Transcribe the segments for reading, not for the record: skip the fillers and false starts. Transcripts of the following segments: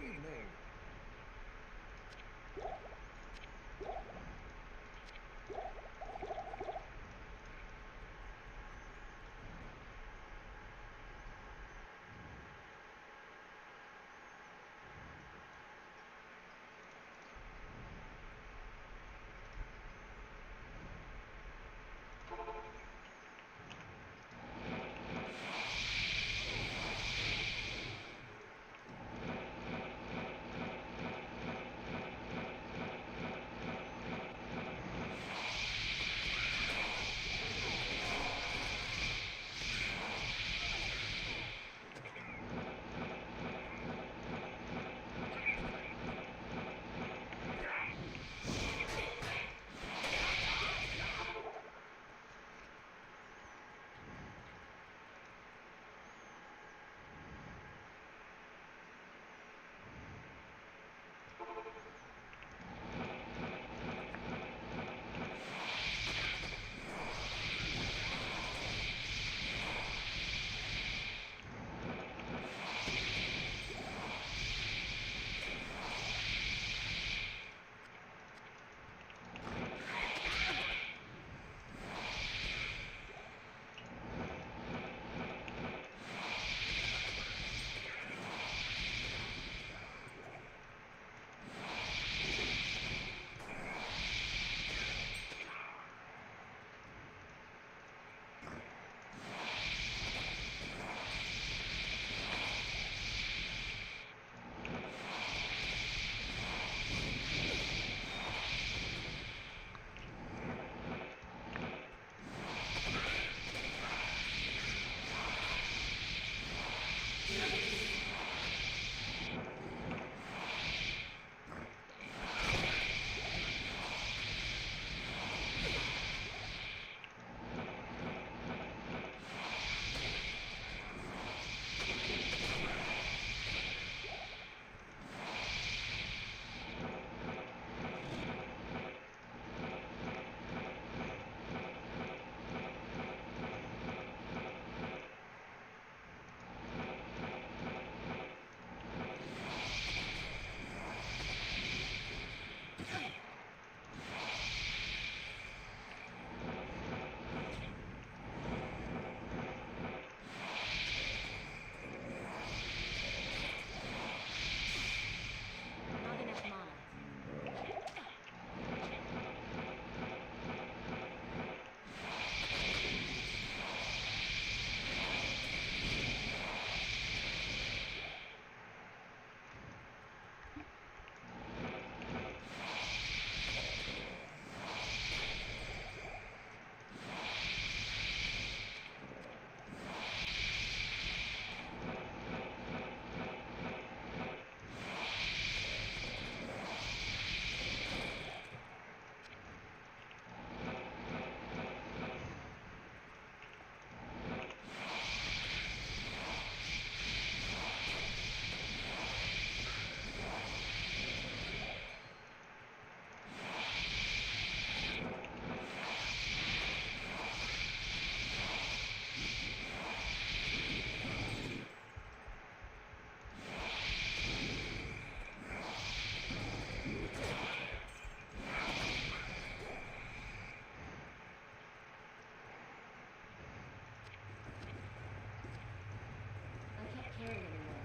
evening. Not enough mana. I can't carry anymore.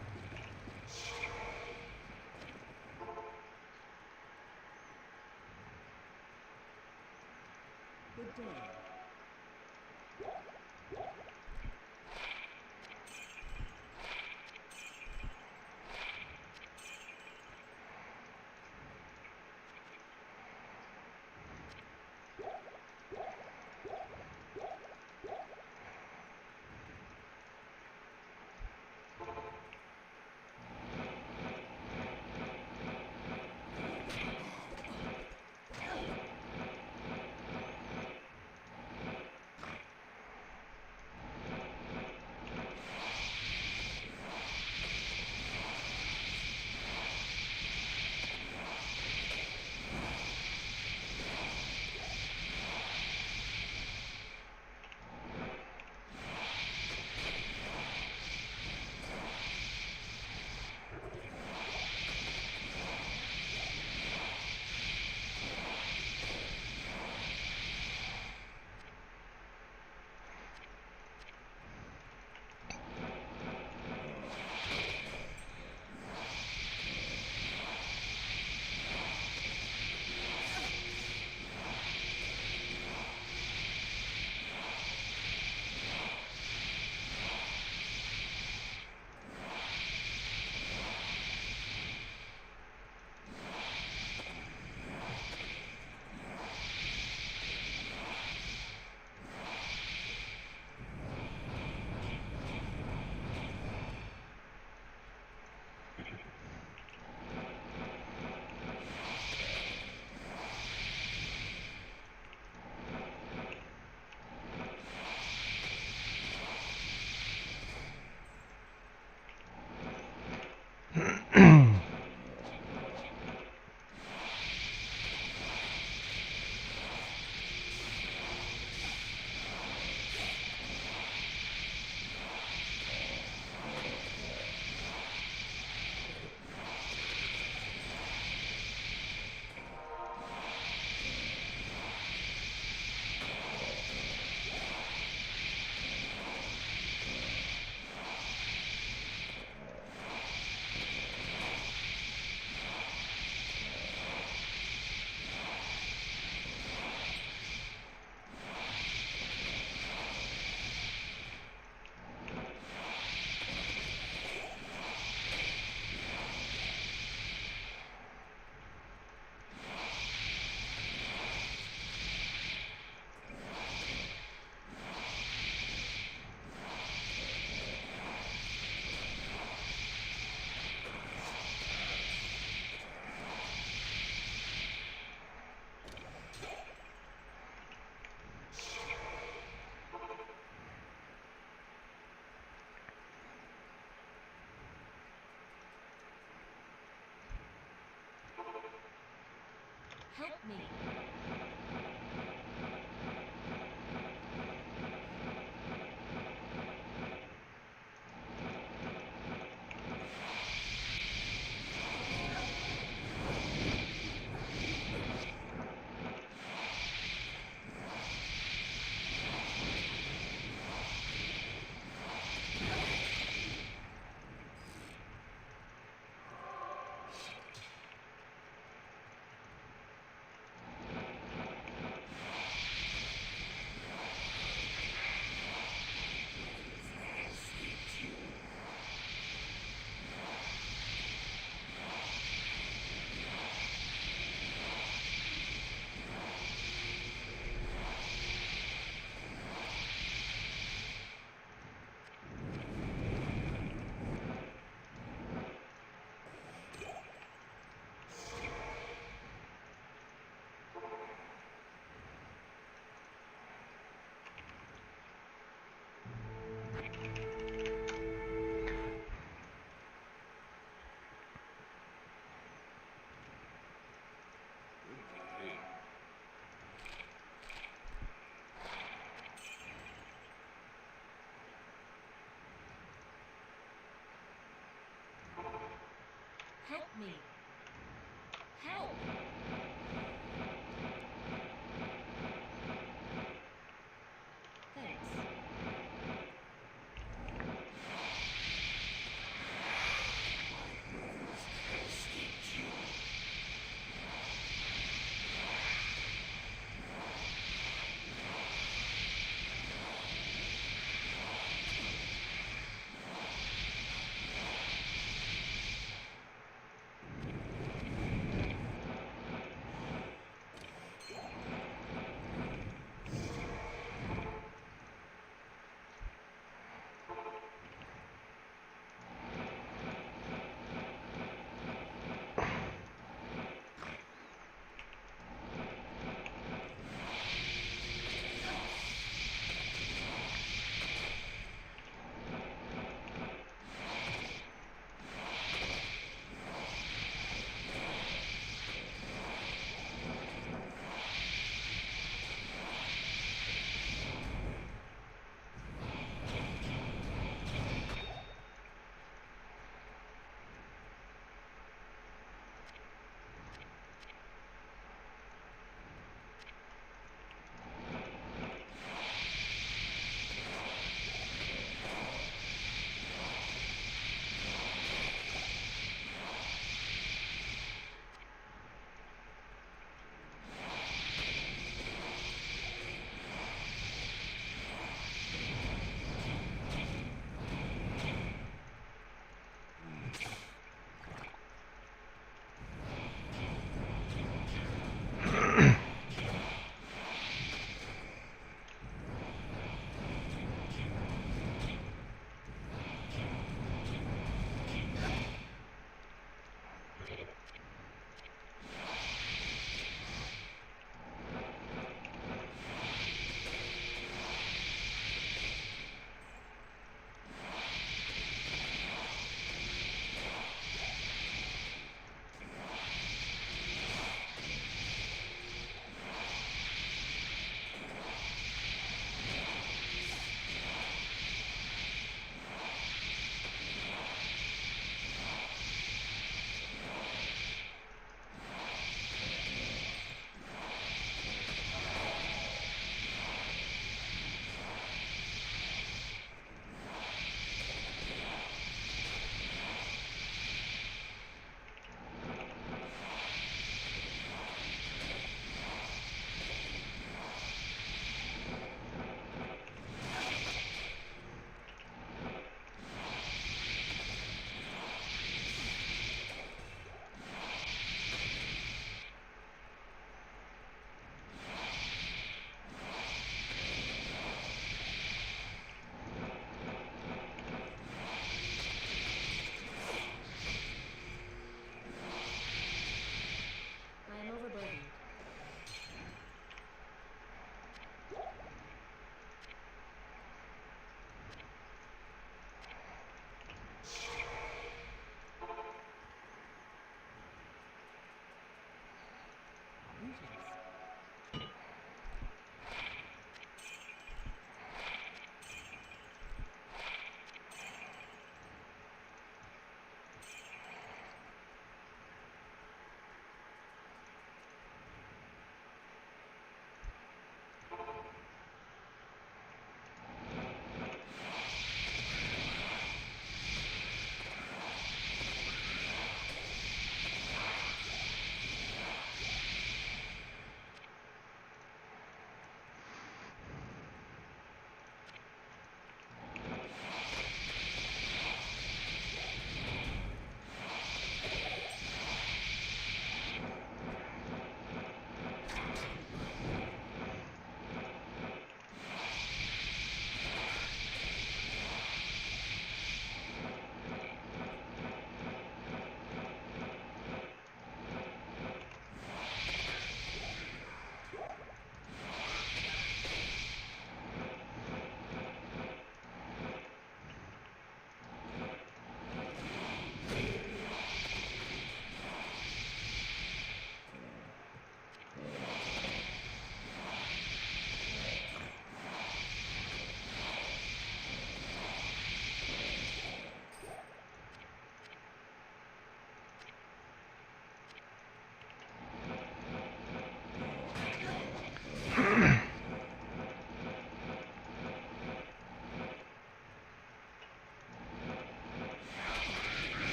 Good day. Help me.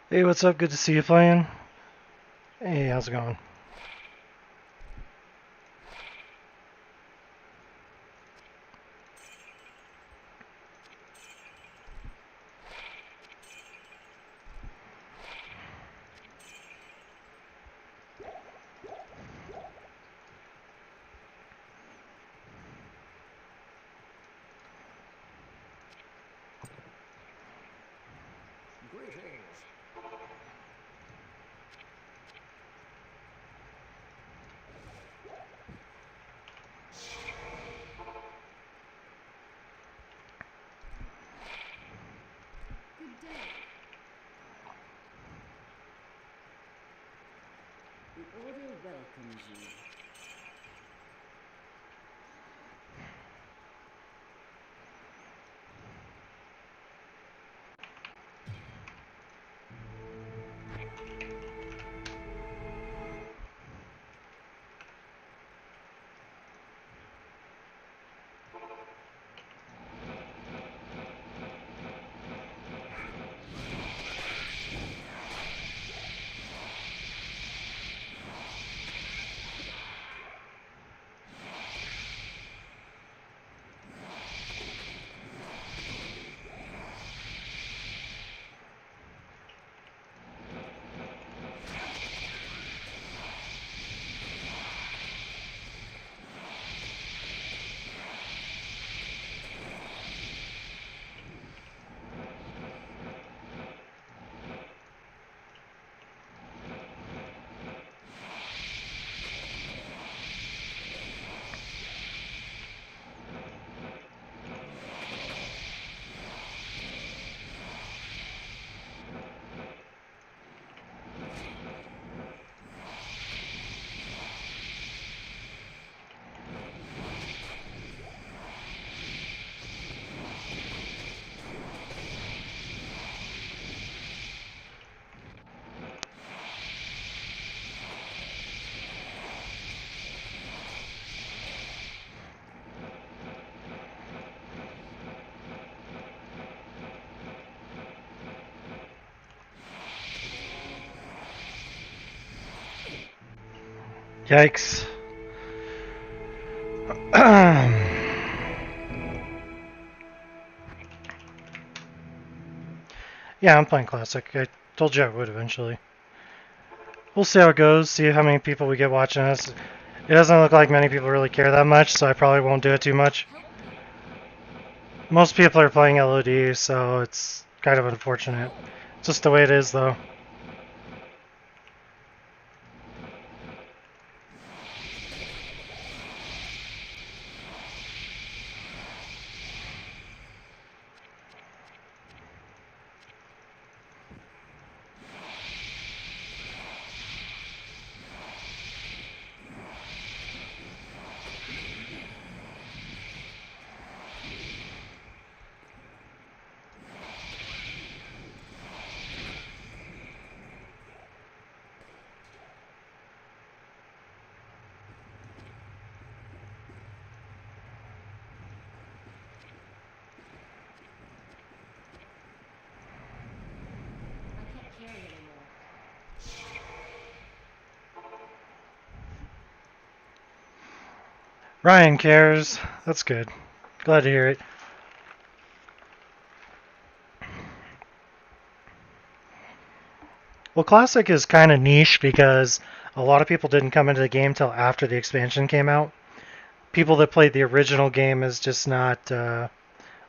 Hey, what's up? Good to see you playing. Hey, how's it going? Greetings. Good day. The Order welcomes you. Yikes. Yeah, I'm playing Classic. I told you I would eventually. We'll see how it goes, see how many people we get watching us. It doesn't look like many people really care that much, so I probably won't do it too much. Help me. Most people are playing LoD, so it's kind of unfortunate. It's just the way it is, though. I can't carry anymore. Ryan cares. That's good. Glad to hear it. Well, Classic is kind of niche because a lot of people didn't come into the game till after the expansion came out. People that played the original game is just not, there's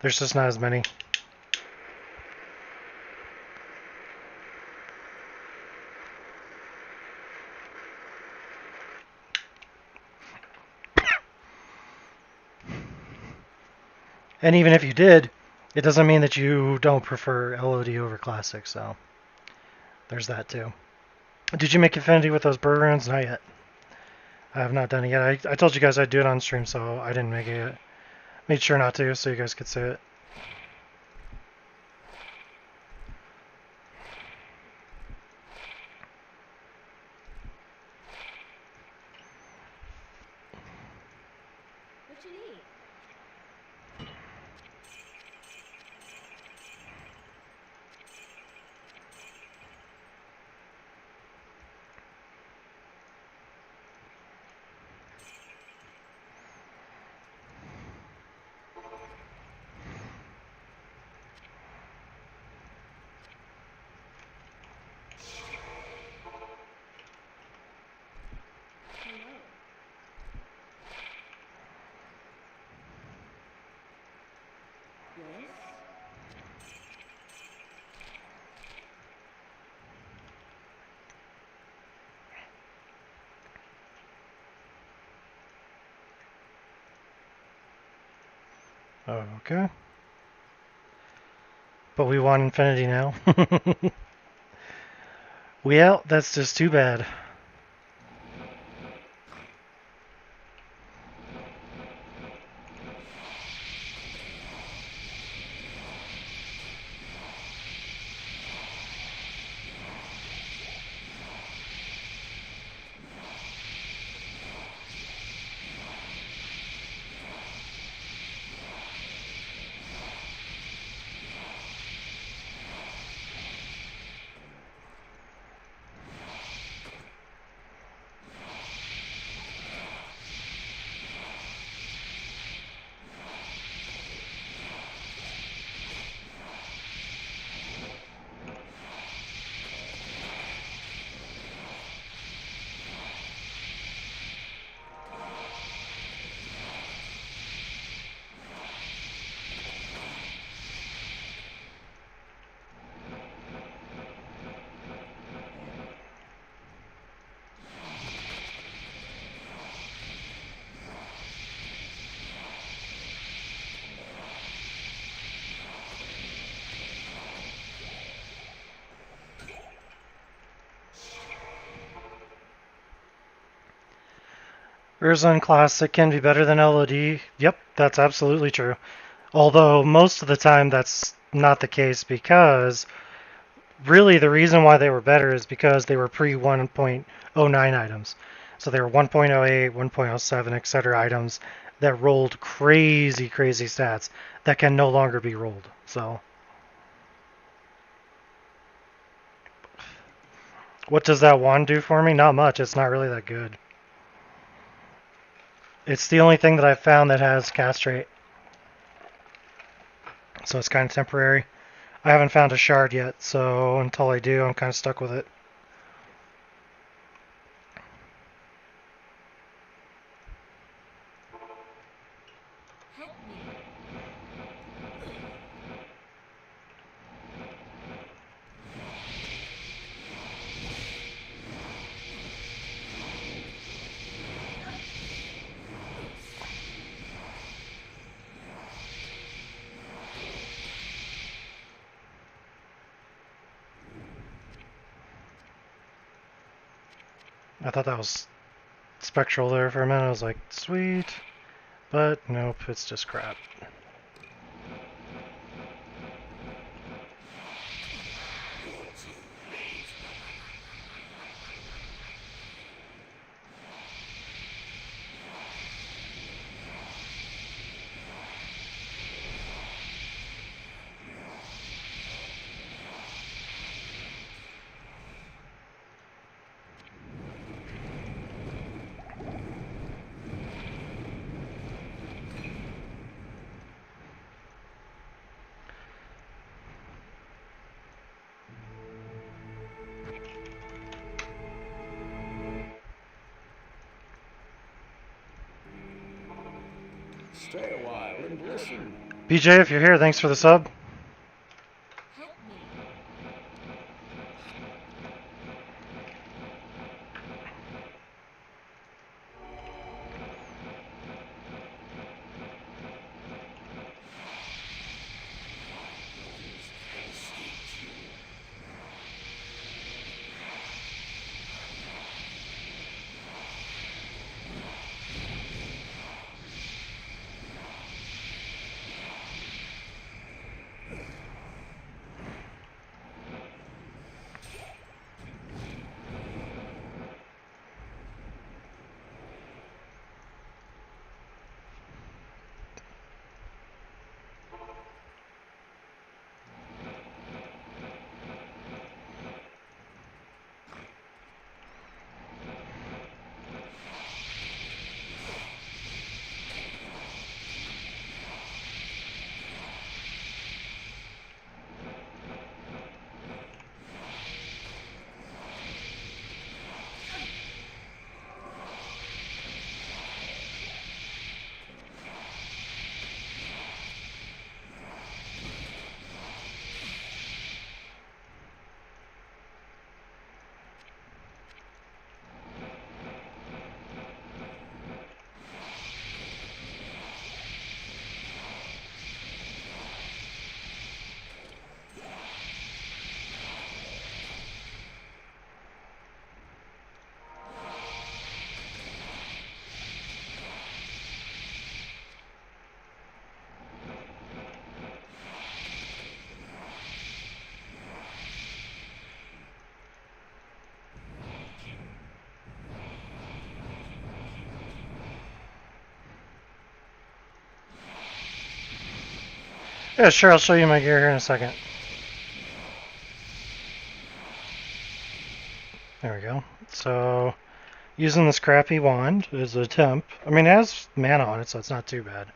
just not as many. And even if you did, it doesn't mean that you don't prefer LOD over Classic, so there's that too. Did you make Affinity with those bird rounds? Not yet. I have not done it yet. I told you guys I'd do it on stream, so I didn't make it yet. Made sure not to, so you guys could see it. Okay. But we want infinity now. Well, that's just too bad. Urzon Classic can be better than LoD. Yep, that's absolutely true. Although most of the time that's not the case because really the reason why they were better is because they were pre 1.09 items. So they were 1.08, 1.07, etc. items that rolled crazy, crazy stats that can no longer be rolled. So what does that wand do for me? Not much. It's not really that good. It's the only thing that I've found that has castrate. So it's kind of temporary. I haven't found a shard yet, so until I do, I'm kind of stuck with it. Help me. I thought that was spectral there for a minute. I was like, sweet. But nope, it's just crap. Stay a while and listen. BJ, if you're here, thanks for the sub. Help me. Yeah, sure, I'll show you my gear here in a second. There we go. So, using this crappy wand is a temp. I mean, it has mana on it, so it's not too bad.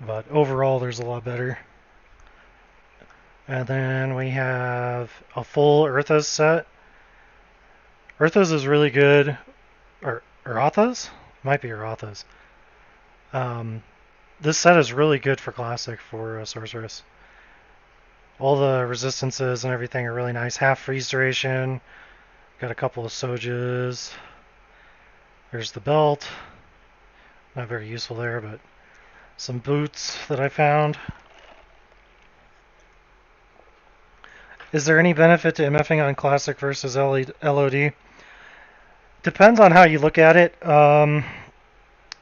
But overall, there's a lot better. And then we have a full Earthas set. Earthas is really good. Or Earthas? Might be Earthas. This set is really good for Classic for Sorceress. All the resistances and everything are really nice. Half freeze duration. Got a couple of Sojas. There's the belt. Not very useful there, but some boots that I found. Is there any benefit to MFing on Classic versus LOD? Depends on how you look at it.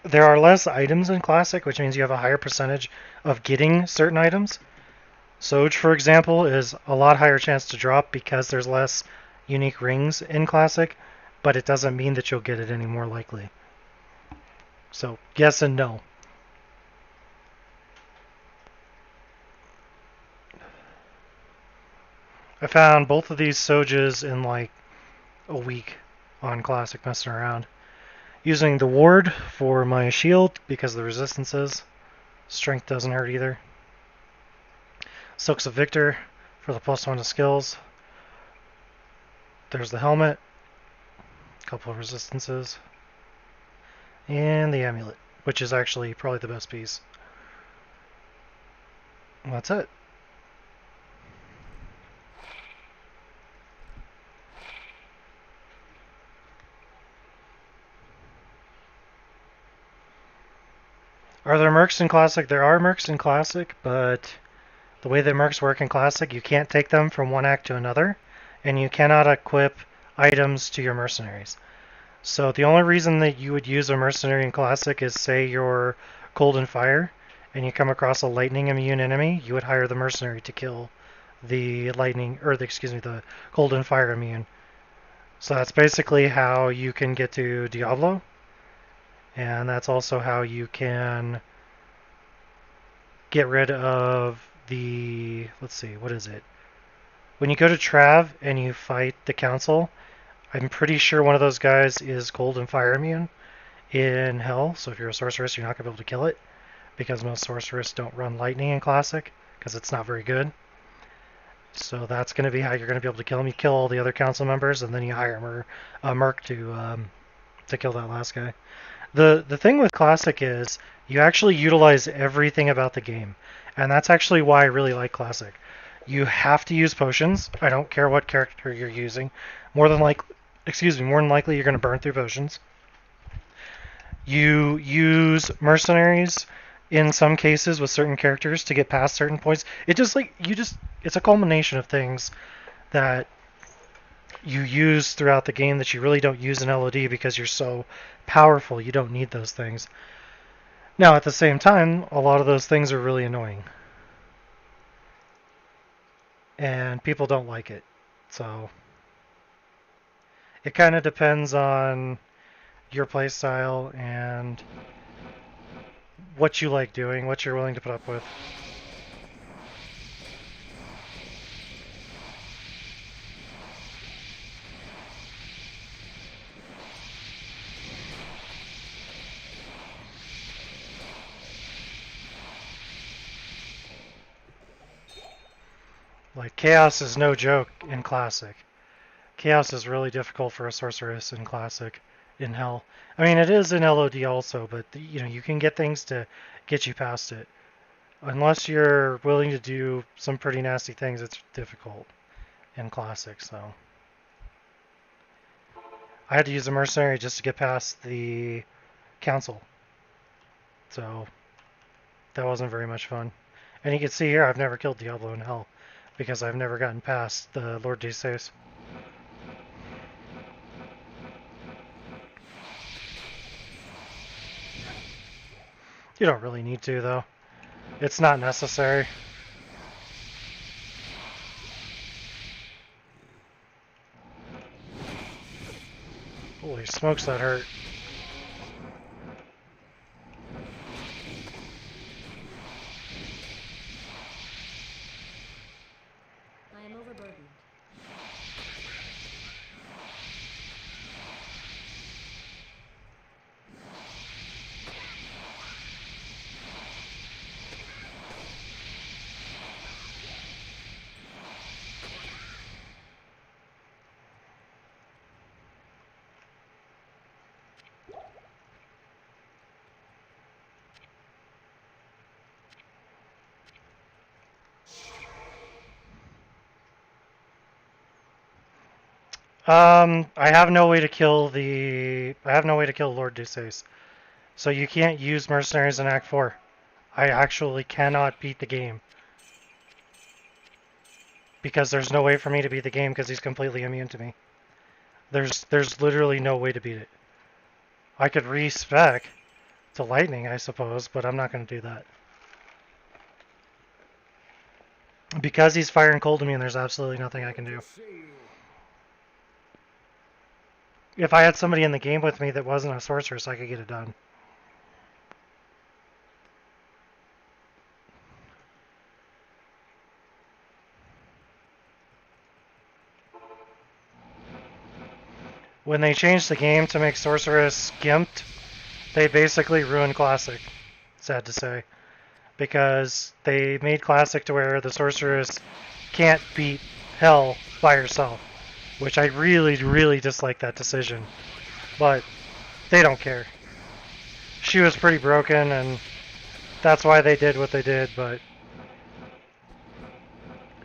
There are less items in Classic, which means you have a higher percentage of getting certain items. Soj, for example, is a lot higher chance to drop because there's less unique rings in Classic, but it doesn't mean that you'll get it any more likely. So, yes and no. I found both of these Sojas in like a week on Classic messing around. Using the ward for my shield because of the resistances. Strength doesn't hurt either. Silks of Victor for the +1 to skills. There's the helmet. A couple of resistances. And the amulet, which is actually probably the best piece. And that's it. Are there mercs in Classic? There are mercs in Classic, but the way that mercs work in Classic, you can't take them from one act to another, and you cannot equip items to your mercenaries. So the only reason that you would use a mercenary in Classic is, say you're cold and fire, and you come across a lightning immune enemy, you would hire the mercenary to kill the lightning, or the cold and fire immune. So that's basically how you can get to Diablo. And that's also how you can get rid of the, let's see, what is it? When you go to Trav and you fight the Council, I'm pretty sure one of those guys is cold and fire immune in Hell. So if you're a sorceress, you're not going to be able to kill it because most sorceress don't run lightning in Classic because it's not very good. So that's going to be how you're going to be able to kill him. You kill all the other council members and then you hire a merc to kill that last guy. The thing with Classic is you actually utilize everything about the game, and that's actually why I really like Classic. You have to use potions. I don't care what character you're using. More than likely you're going to burn through potions. You use mercenaries in some cases with certain characters to get past certain points. It's a culmination of things that you use throughout the game that you really don't use in LoD because you're so powerful. You don't need those things. Now, at the same time, a lot of those things are really annoying. And people don't like it. So, it kind of depends on your playstyle and what you like doing, what you're willing to put up with. Like, Chaos is no joke in Classic. Chaos is really difficult for a sorceress in Classic, in Hell. I mean, it is in LoD also, but you can get things to get you past it. Unless you're willing to do some pretty nasty things, it's difficult in Classic, so. I had to use a mercenary just to get past the council. So, that wasn't very much fun. And you can see here, I've never killed Diablo in Hell, because I've never gotten past the Lord des Saves. You don't really need to, though. It's not necessary. Holy smokes, that hurt. I have no way to kill the. I have no way to kill Lord Duces. So you can't use mercenaries in Act 4. I actually cannot beat the game. Because there's no way for me to beat the game because he's completely immune to me. There's literally no way to beat it. I could respec to lightning, I suppose, but I'm not going to do that. Because he's fire and cold immune, there's absolutely nothing I can do. If I had somebody in the game with me that wasn't a sorceress, I could get it done. When they changed the game to make sorceress gimped, they basically ruined Classic, sad to say. Because they made Classic to where the sorceress can't beat Hell by herself. Which I really, really dislike that decision. But they don't care. She was pretty broken, and that's why they did what they did, but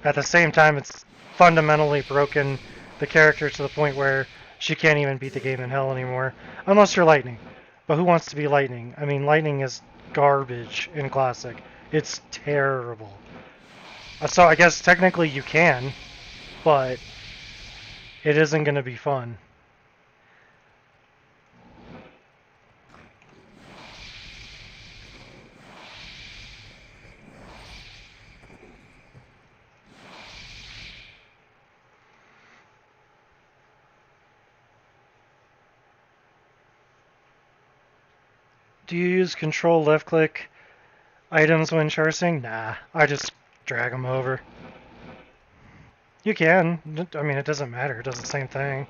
at the same time, it's fundamentally broken the character to the point where she can't even beat the game in Hell anymore. Unless you're Lightning. But who wants to be Lightning? I mean, Lightning is garbage in Classic. It's terrible. So I guess technically you can, but it isn't going to be fun. Do you use control left click items when charsing? Nah, I just drag them over. You can. I mean, it doesn't matter. It does the same thing.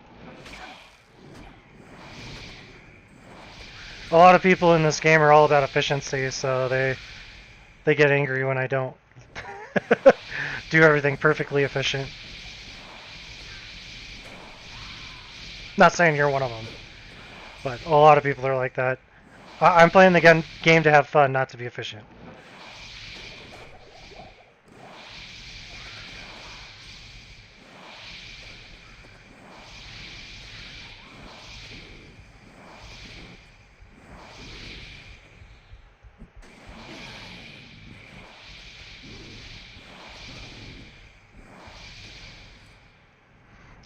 A lot of people in this game are all about efficiency, so they get angry when I don't do everything perfectly efficient. Not saying you're one of them, but a lot of people are like that. I'm playing the game to have fun, not to be efficient.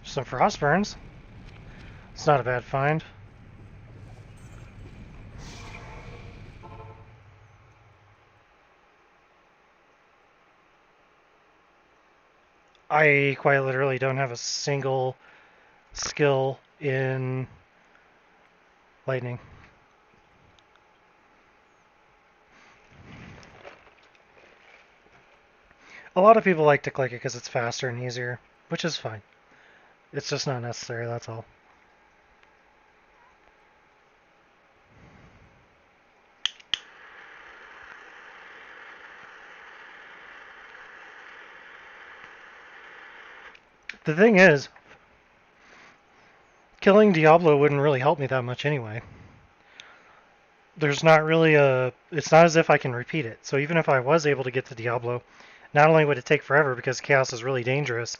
Some frost burns. It's not a bad find. I quite literally don't have a single skill in lightning. A lot of people like to click it because it's faster and easier, which is fine. It's just not necessary, that's all. The thing is, killing Diablo wouldn't really help me that much anyway. There's not really a... It's not as if I can repeat it. So even if I was able to get to Diablo, not only would it take forever because Chaos is really dangerous,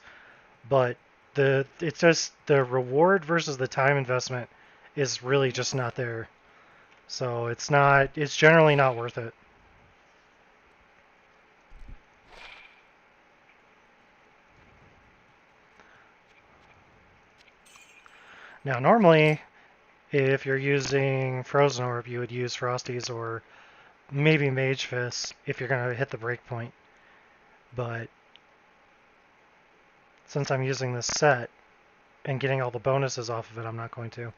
but it's just the reward versus the time investment is really just not there. So it's generally not worth it. Now normally, if you're using Frozen Orb, you would use Frosties or maybe Mage Fist if you're going to hit the breakpoint. But since I'm using this set and getting all the bonuses off of it, I'm not going to.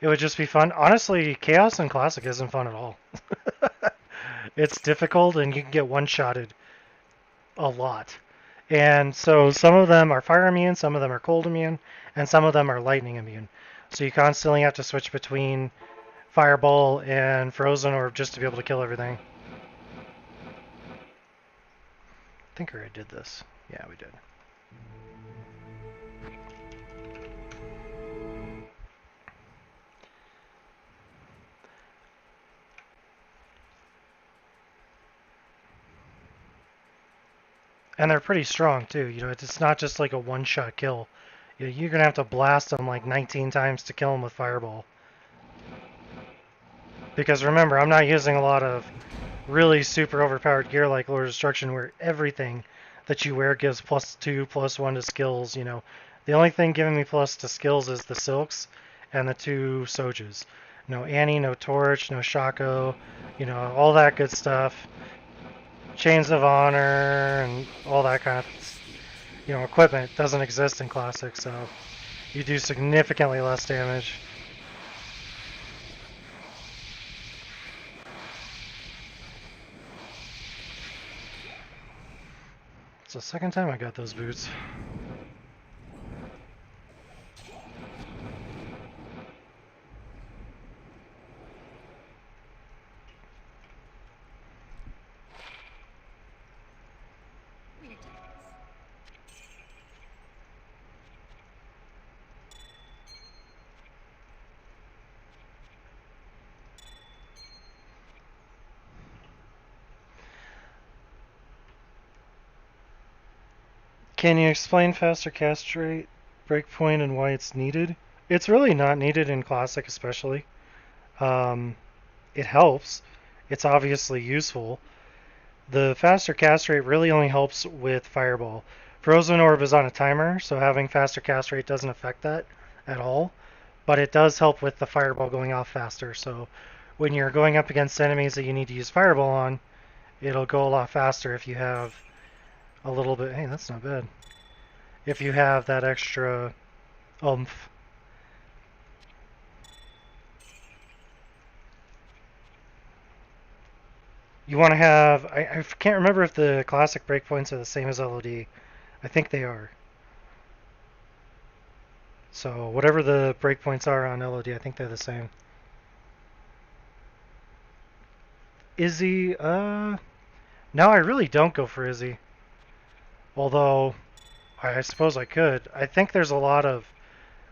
It would just be fun. Honestly, Chaos in Classic isn't fun at all. It's difficult and you can get one-shotted a lot. And so some of them are fire immune, some of them are cold immune, and some of them are lightning immune. So you constantly have to switch between Fireball and Frozen Orb just to be able to kill everything. I think I already did this. Yeah, we did. And they're pretty strong too. You know, it's not just like a one-shot kill. You're gonna have to blast them like 19 times to kill them with fireball. Because remember, I'm not using a lot of really super overpowered gear like Lord of Destruction, where everything that you wear gives +2, +1 to skills. You know, the only thing giving me plus to skills is the silks and the 2 sojas. No Annie, no Torch, no Shaco, you know, all that good stuff. Chains of Honor and all that kind of, you know, equipment doesn't exist in Classic, so you do significantly less damage. It's the second time I got those boots. Greetings. Can you explain faster cast rate, breakpoint, and why it's needed? It's really not needed in Classic, especially. Um, it helps. It's obviously useful. The faster cast rate really only helps with Fireball. Frozen Orb is on a timer, so having faster cast rate doesn't affect that at all. But it does help with the Fireball going off faster. So when you're going up against enemies that you need to use Fireball on, it'll go a lot faster if you have a little bit. Hey, that's not bad. If you have that extra oomph. You want to have. I can't remember if the classic breakpoints are the same as LoD. I think they are. So whatever the breakpoints are on LoD, I think they're the same. Izzy, no, I really don't go for Izzy. Although, I suppose I could. I think there's a lot of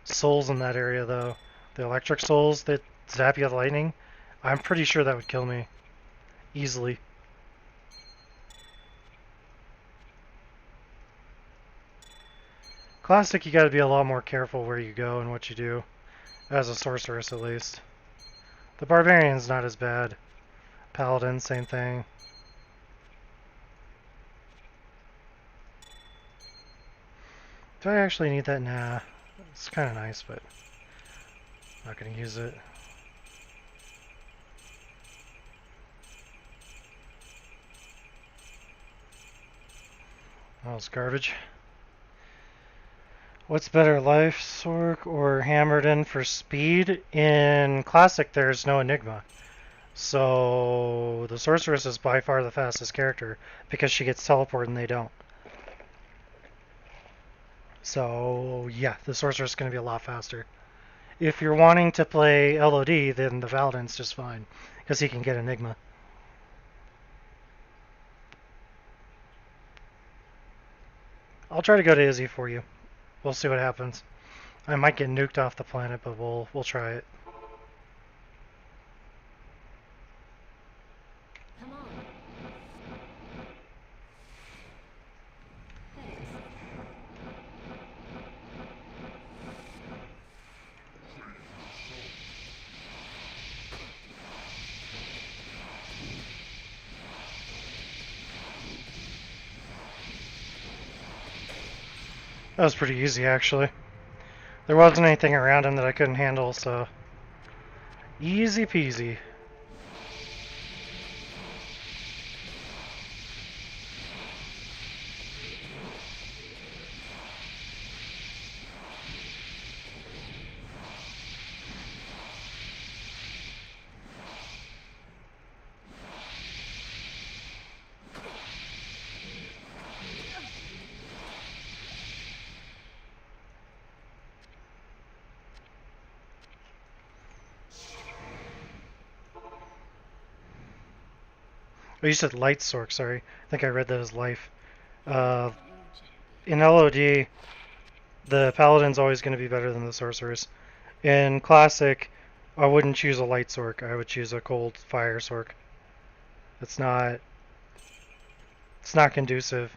souls in that area, though. The electric souls that zap you with lightning. I'm pretty sure that would kill me. Easily. Classic, you gotta be a lot more careful where you go and what you do. As a sorceress, at least. The barbarian's not as bad. Paladin, same thing. Do I actually need that? Nah. It's kind of nice, but not going to use it. Oh, it's garbage. What's better, Life Sork or Hammered in for speed? In Classic, there's no Enigma. So the Sorceress is by far the fastest character because she gets teleported and they don't. So yeah, the Sorceress is going to be a lot faster. If you're wanting to play LoD, then the Paladin's just fine because he can get Enigma. I'll try to go to Izzy for you. We'll see what happens. I might get nuked off the planet, but we'll try it. Come on. Thanks. That was pretty easy, actually. There wasn't anything around him that I couldn't handle, so easy peasy. Oh, you said Light Sork, sorry. I think I read that as Life. Uh, in LoD, the Paladin's always going to be better than the Sorceress. In Classic, I wouldn't choose a Light Sork. I would choose a Cold Fire Sork. It's not conducive.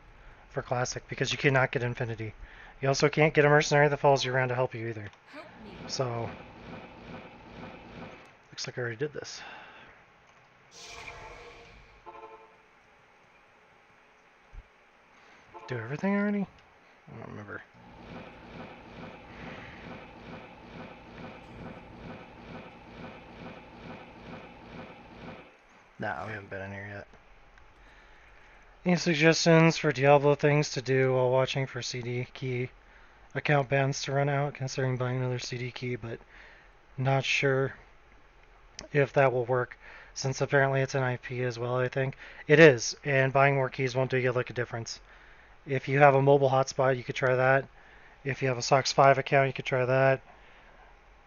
for Classic because you cannot get Infinity. You also can't get a mercenary that follows you around to help you either. Help me. So, looks like I already did this. Do everything already? I don't remember. Nah, we haven't been in here yet. Any suggestions for Diablo things to do while watching for CD key account bans to run out? Considering buying another CD key, but not sure if that will work since apparently it's an IP as well, I think. It is, and buying more keys won't do you like a difference. If you have a mobile hotspot, you could try that. If you have a SOX 5 account, you could try that.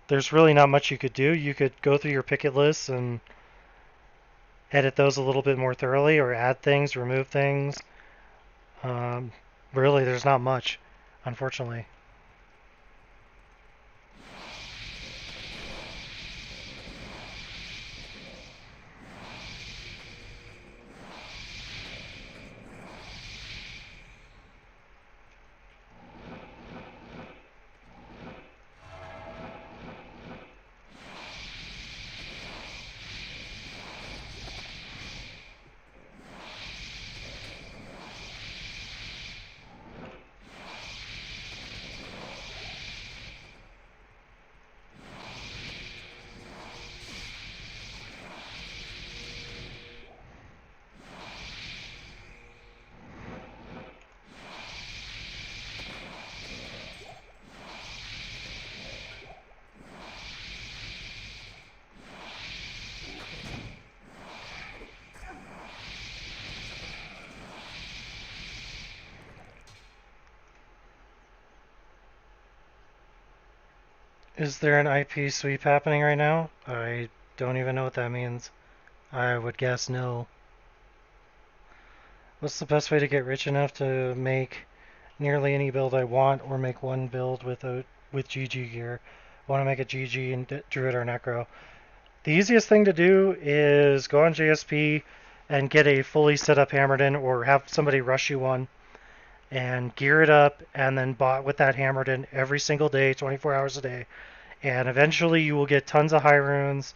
There's really not much you could do. You could go through your picket lists and edit those a little bit more thoroughly, or add things, remove things. Um, really, there's not much, unfortunately. Is there an IP sweep happening right now? I don't even know what that means. I would guess no. What's the best way to get rich enough to make nearly any build I want, or make one build with GG gear? I want to make a GG and Druid or Necro. The easiest thing to do is go on JSP and get a fully set up Hammerden, or have somebody rush you one and gear it up, and then bot with that Hammerden every single day, 24 hours a day. And eventually you will get tons of high runes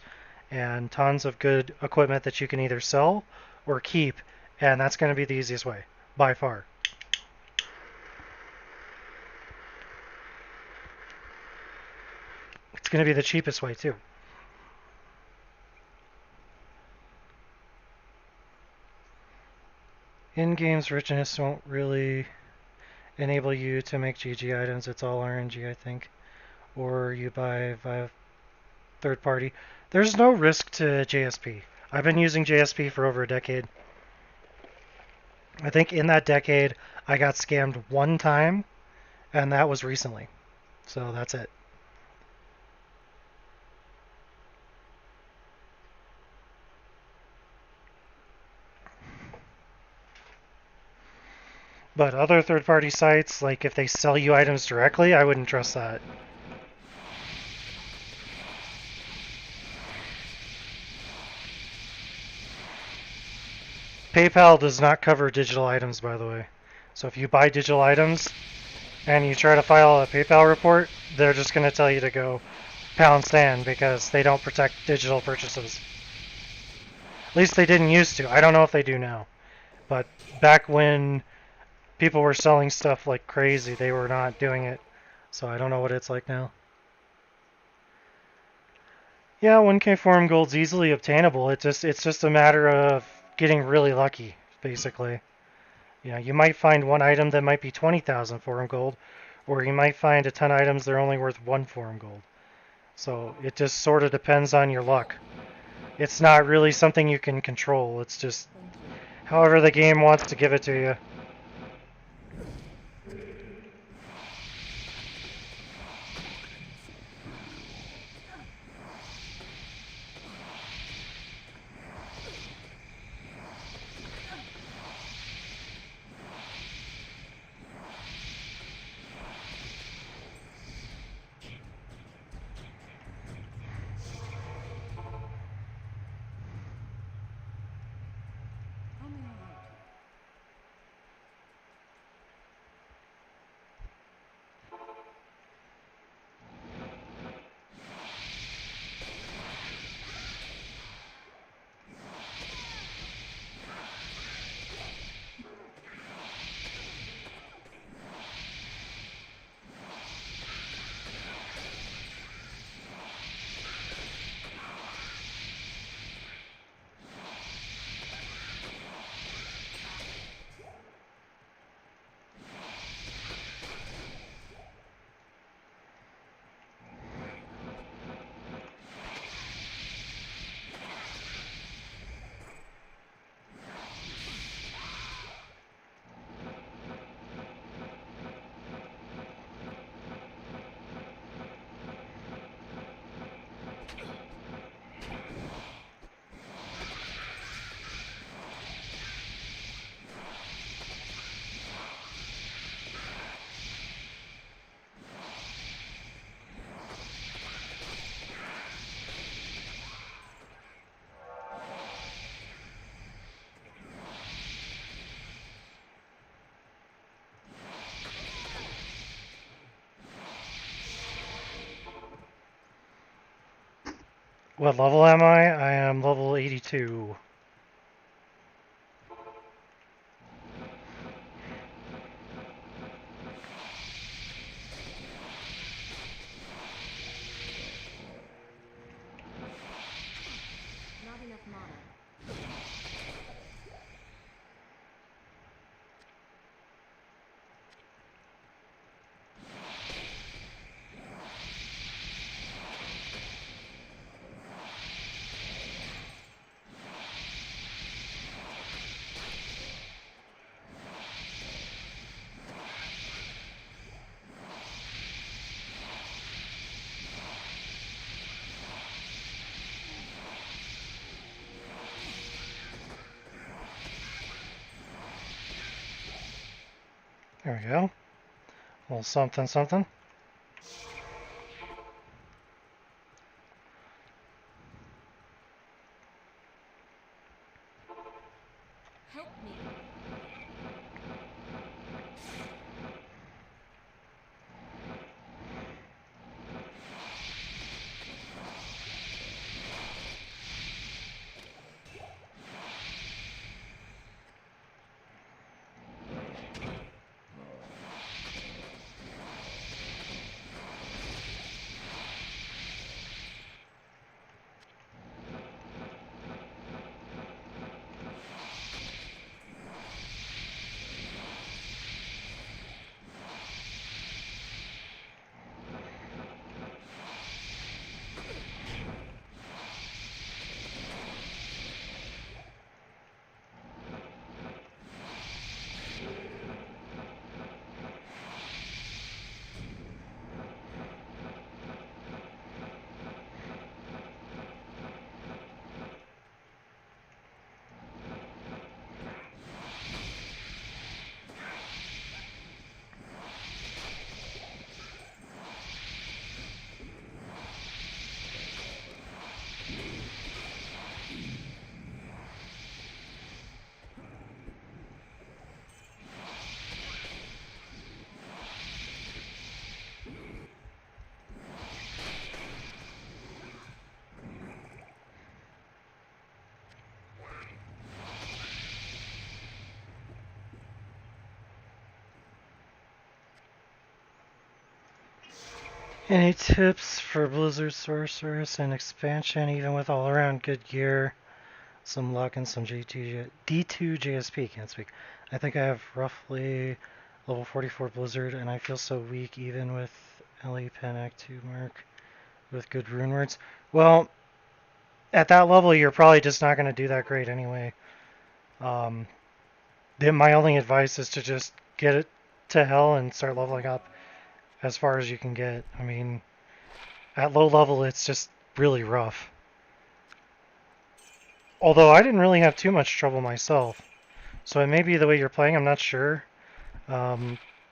and tons of good equipment that you can either sell or keep, and that's going to be the easiest way, by far. It's going to be the cheapest way, too. In-game's richness won't really enable you to make GG items. It's all RNG, I think. Or you buy via third party. There's no risk to JSP. I've been using JSP for over a decade. I think in that decade, I got scammed one time, and that was recently. So that's it. But other third-party sites, like if they sell you items directly, I wouldn't trust that. PayPal does not cover digital items, by the way. So if you buy digital items and you try to file a PayPal report, they're just going to tell you to go pound sand because they don't protect digital purchases. At least they didn't used to. I don't know if they do now. But back when people were selling stuff like crazy, they were not doing it. So I don't know what it's like now. Yeah, 1K forum gold's easily obtainable. It's just a matter of getting really lucky, basically. You know, you might find one item that might be 20,000 forum gold, or you might find a ton of items that are only worth 1 forum gold. So it just sort of depends on your luck. It's not really something you can control. It's just however the game wants to give it to you. How may I help? What level am I? I am level 82. Not enough mana. There we go. A little something, something. Help me. Any tips for Blizzard Sorceress and expansion, even with all around good gear, some luck, and some D2 JSP? Can't speak. I think I have roughly level 44 Blizzard, and I feel so weak even with LE Pen Act 2 mark with good rune words. Well, at that level, you're probably just not going to do that great anyway. Then my only advice is to just get it to hell and start leveling up as far as you can get. I mean, at low level, it's just really rough. Although I didn't really have too much trouble myself. So it may be the way you're playing, I'm not sure.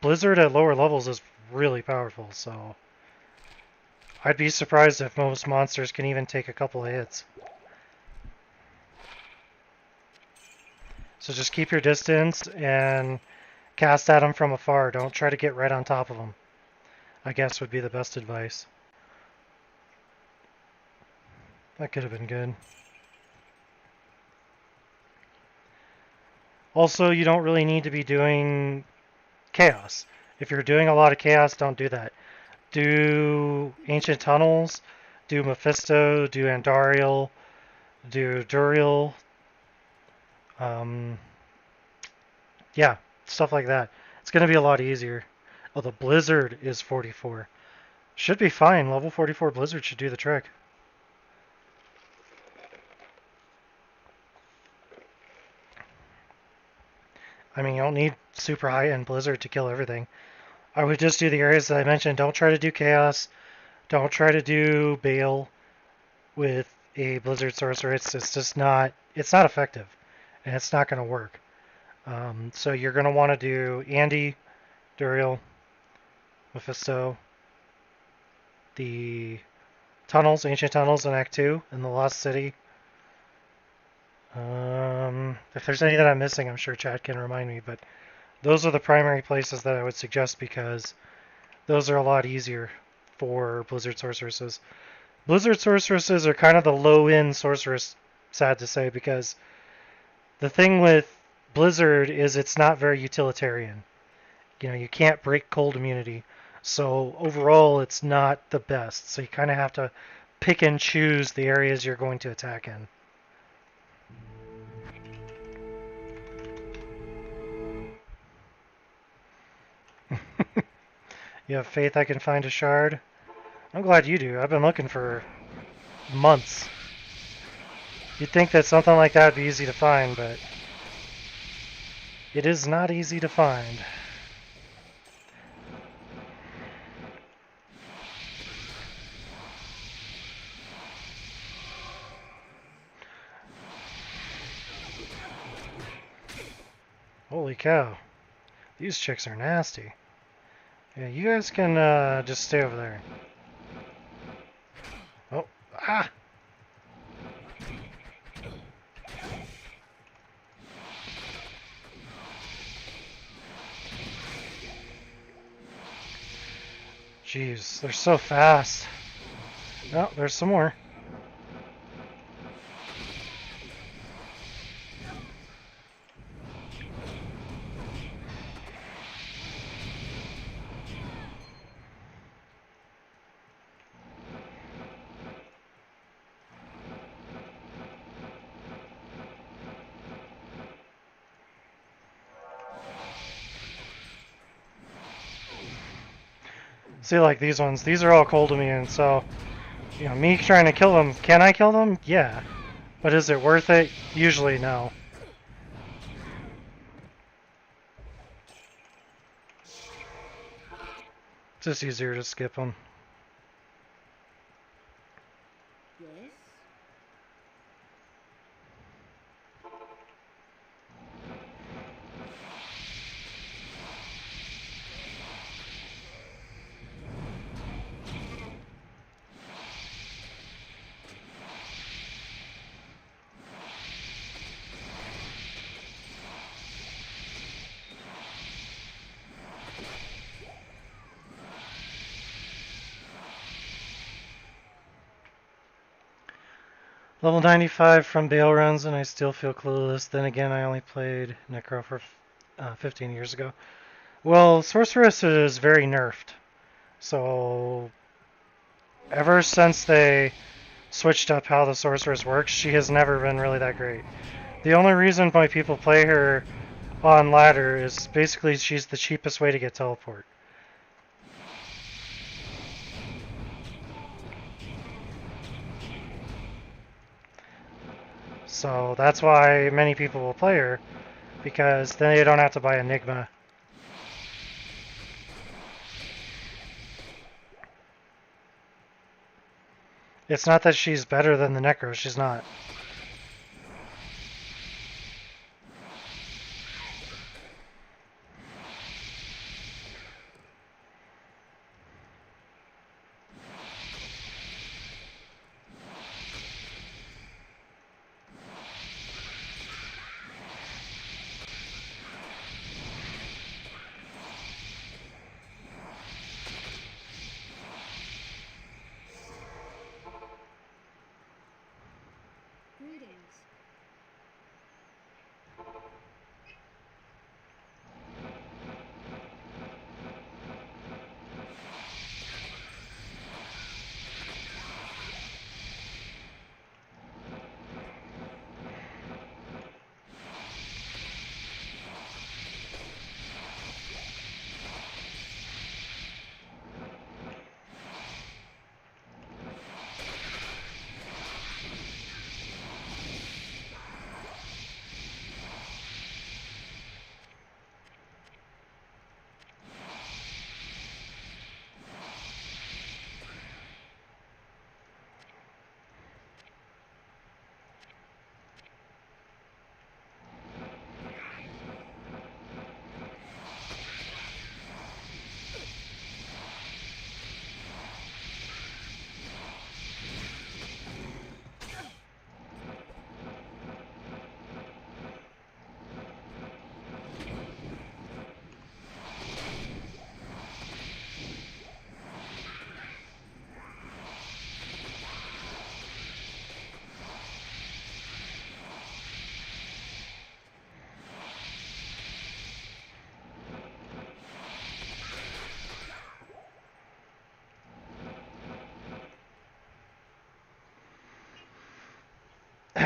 Blizzard at lower levels is really powerful, so I'd be surprised if most monsters can even take a couple of hits. So just keep your distance and cast at them from afar. Don't try to get right on top of them, I guess would be the best advice. That could have been good. Also, you don't really need to be doing chaos. If you're doing a lot of chaos, don't do that. Do Ancient Tunnels, do Mephisto, do Andariel, do Duriel. Yeah, stuff like that. It's going to be a lot easier. Oh, the Blizzard is 44. Should be fine. Level 44 Blizzard should do the trick. I mean, you don't need super high-end Blizzard to kill everything. I would just do the areas that I mentioned. Don't try to do Chaos. Don't try to do Bale with a Blizzard Sorceress. It's just not, it's not effective. And it's not going to work. So you're going to want to do Andy, Duriel, Mephisto, the tunnels, ancient tunnels in Act 2 in the Lost City. If there's any that I'm missing, I'm sure Chad can remind me, but those are the primary places that I would suggest because those are a lot easier for Blizzard Sorceresses. Blizzard sorceresses are kind of the low-end sorceress, sad to say, because the thing with Blizzard is it's not very utilitarian. You can't break cold immunity. So overall, it's not the best. So you kind of have to pick and choose the areas you're going to attack in. You have faith I can find a shard? I'm glad you do. I've been looking for months. You'd think that something like that would be easy to find, but it is not easy to find. Holy cow. These chicks are nasty. Yeah, you guys can just stay over there. Oh, ah! Jeez, they're so fast. Oh, there's some more. See, like these ones, these are all cold immune, so, me trying to kill them, can I kill them? Yeah. But is it worth it? Usually no. It's just easier to skip them. Yes? Level 95 from Bale runs, and I still feel clueless. Then again, I only played Necro for 15 years ago. Well, Sorceress is very nerfed. So, ever since they switched up how the Sorceress works, she has never been really that great. The only reason why people play her on ladder is basically she's the cheapest way to get teleport. So that's why many people will play her, because then they don't have to buy Enigma. It's not that she's better than the Necro, she's not.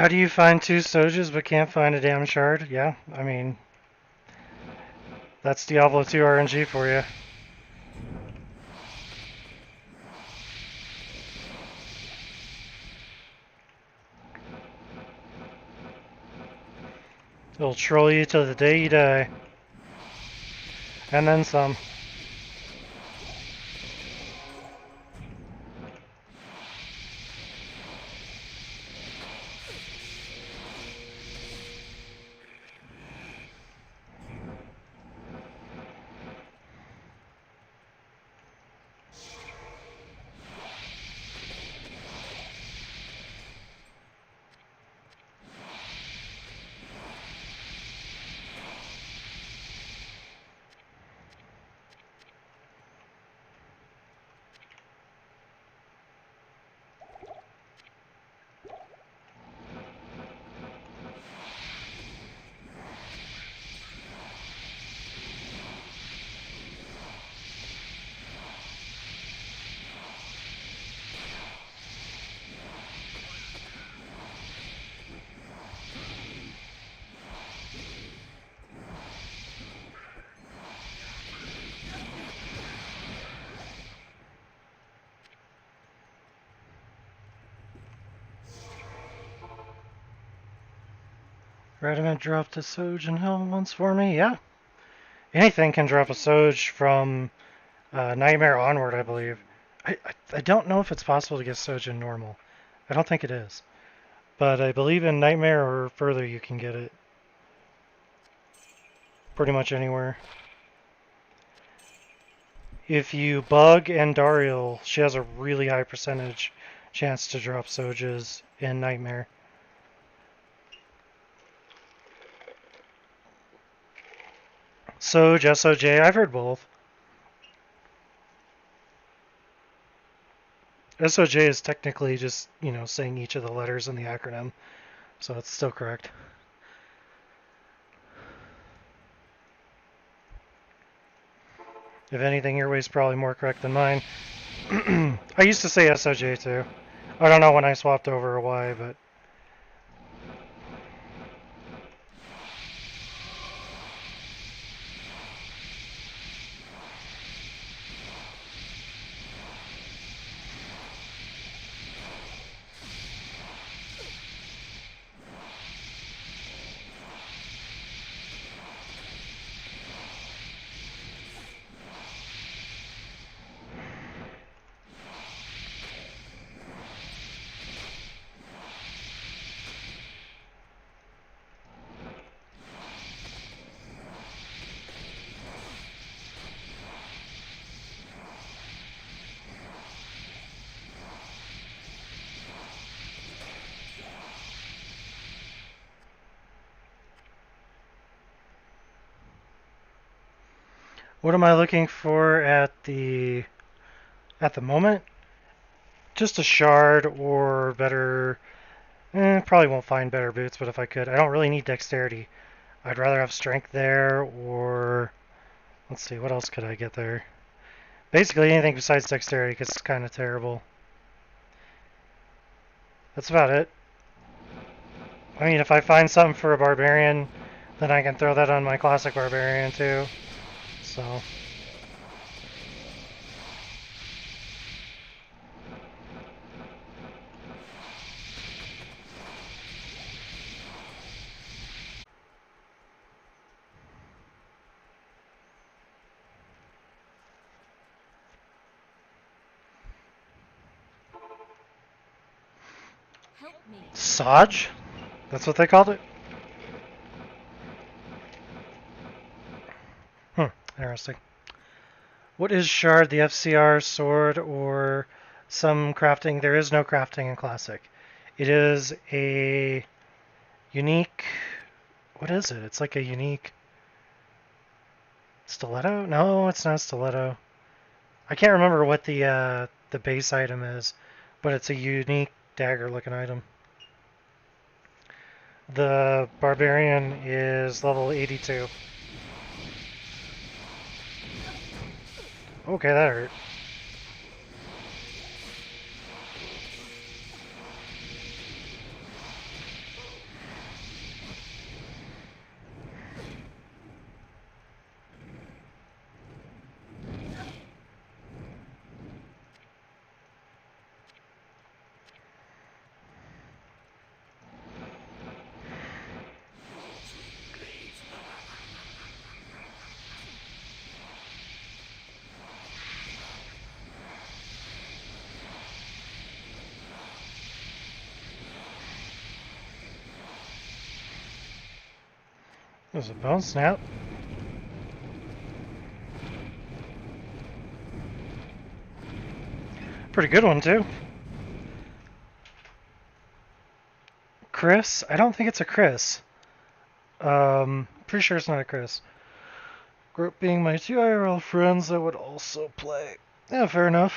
How do you find 2 Sojas but can't find a damn shard? Yeah, I mean, that's Diablo 2 RNG for you. It'll troll you till the day you die. And then some. Rediment dropped a Soj in Hell once for me, yeah. Anything can drop a Soj from Nightmare onward, I believe. I don't know if it's possible to get Soj in normal. I don't think it is. But I believe in Nightmare or further you can get it. Pretty much anywhere. If you bug Andariel, she has a really high percentage chance to drop Sojas in Nightmare. Soj, SOJ, I've heard both. SOJ is technically just, saying each of the letters in the acronym, so it's still correct. If anything, your way's probably more correct than mine. I used to say SOJ too. I don't know when I swapped over or why, but... What am I looking for at the moment? Just a shard or better... probably won't find better boots, but if I could. I don't really need dexterity. I'd rather have strength there, or... Let's see, what else could I get there? Basically anything besides dexterity, because it's kind of terrible. That's about it. I mean, if I find something for a barbarian, then I can throw that on my classic barbarian too. So... Help me. Saj? That's what they called it? Interesting. What is shard, the FCR, sword, or some crafting? There is no crafting in Classic. It is a unique... What is it? It's like a unique... Stiletto? No, it's not a stiletto. I can't remember what the base item is, but it's a unique dagger-looking item. The barbarian is level 82. Okay, that hurt. There's a bone snap. Pretty good one, too. Chris? I don't think it's a Chris. Pretty sure it's not a Chris. Group being my two IRL friends that would also play. Yeah, fair enough.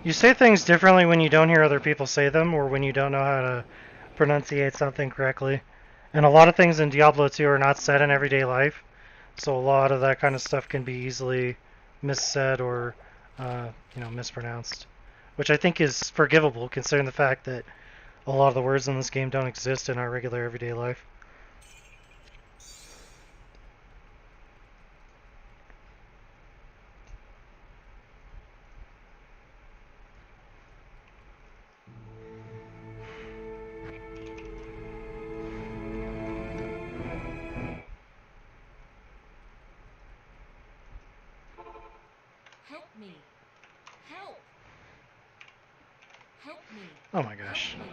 You say things differently when you don't hear other people say them or when you don't know how to pronunciate something correctly. And a lot of things in Diablo 2 are not said in everyday life, so a lot of that kind of stuff can be easily missaid or, mispronounced. Which I think is forgivable considering the fact that a lot of the words in this game don't exist in our regular everyday life. Help me. Help. Help me. Oh my gosh. Help me.